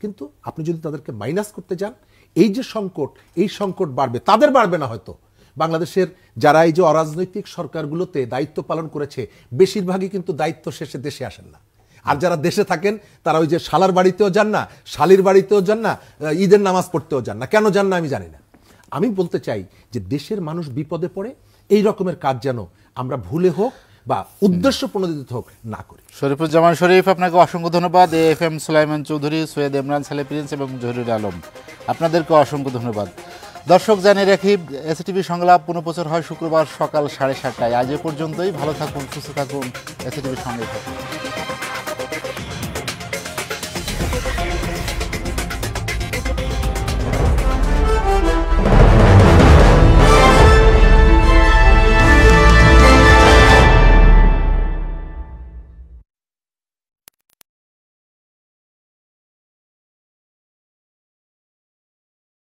কিন্তু আপনি যদি তাদেরকে মাইনাস করতে যান, এই যে সংকট, এই সংকট বাড়বে, তাদের বাড়বে না হয়তো। বাংলাদেশের যারা এই যে অরাজনৈতিক সরকারগুলোতে দায়িত্ব পালন করেছে, বেশিরভাগই কিন্তু দায়িত্ব শেষে দেশে আসেন না। আর যারা দেশে থাকেন তারা ওই যে শালার বাড়িতেও যান না, শালির বাড়িতেও যান না, ঈদের নামাজ পড়তেও যান না। কেন যান না আমি জানি না। আমি বলতে চাই যে দেশের মানুষ বিপদে পড়ে, এই রকমের কাজ যেন আমরা ভুলে হোক বা উদ্দেশ্য প্রণোদিত হোক না করি। শরীফুজ্জামান শরীফ, আপনাকে অসংখ্য ধন্যবাদ। এফএম সুলাইমান চৌধুরী, সৈয়দ ইমরান সালে প্রিন্স এবং জহিরুল আলম, আপনাদেরকে অসংখ্য ধন্যবাদ। দর্শক, জানিয়ে রাখি এসটিভি সংলাপ পুনঃপ্রচার হয় শুক্রবার সকাল 7:30টায়। আজ এ পর্যন্তই। ভালো থাকুন, সুস্থ থাকুন, এসটিভির সঙ্গে থাকুন।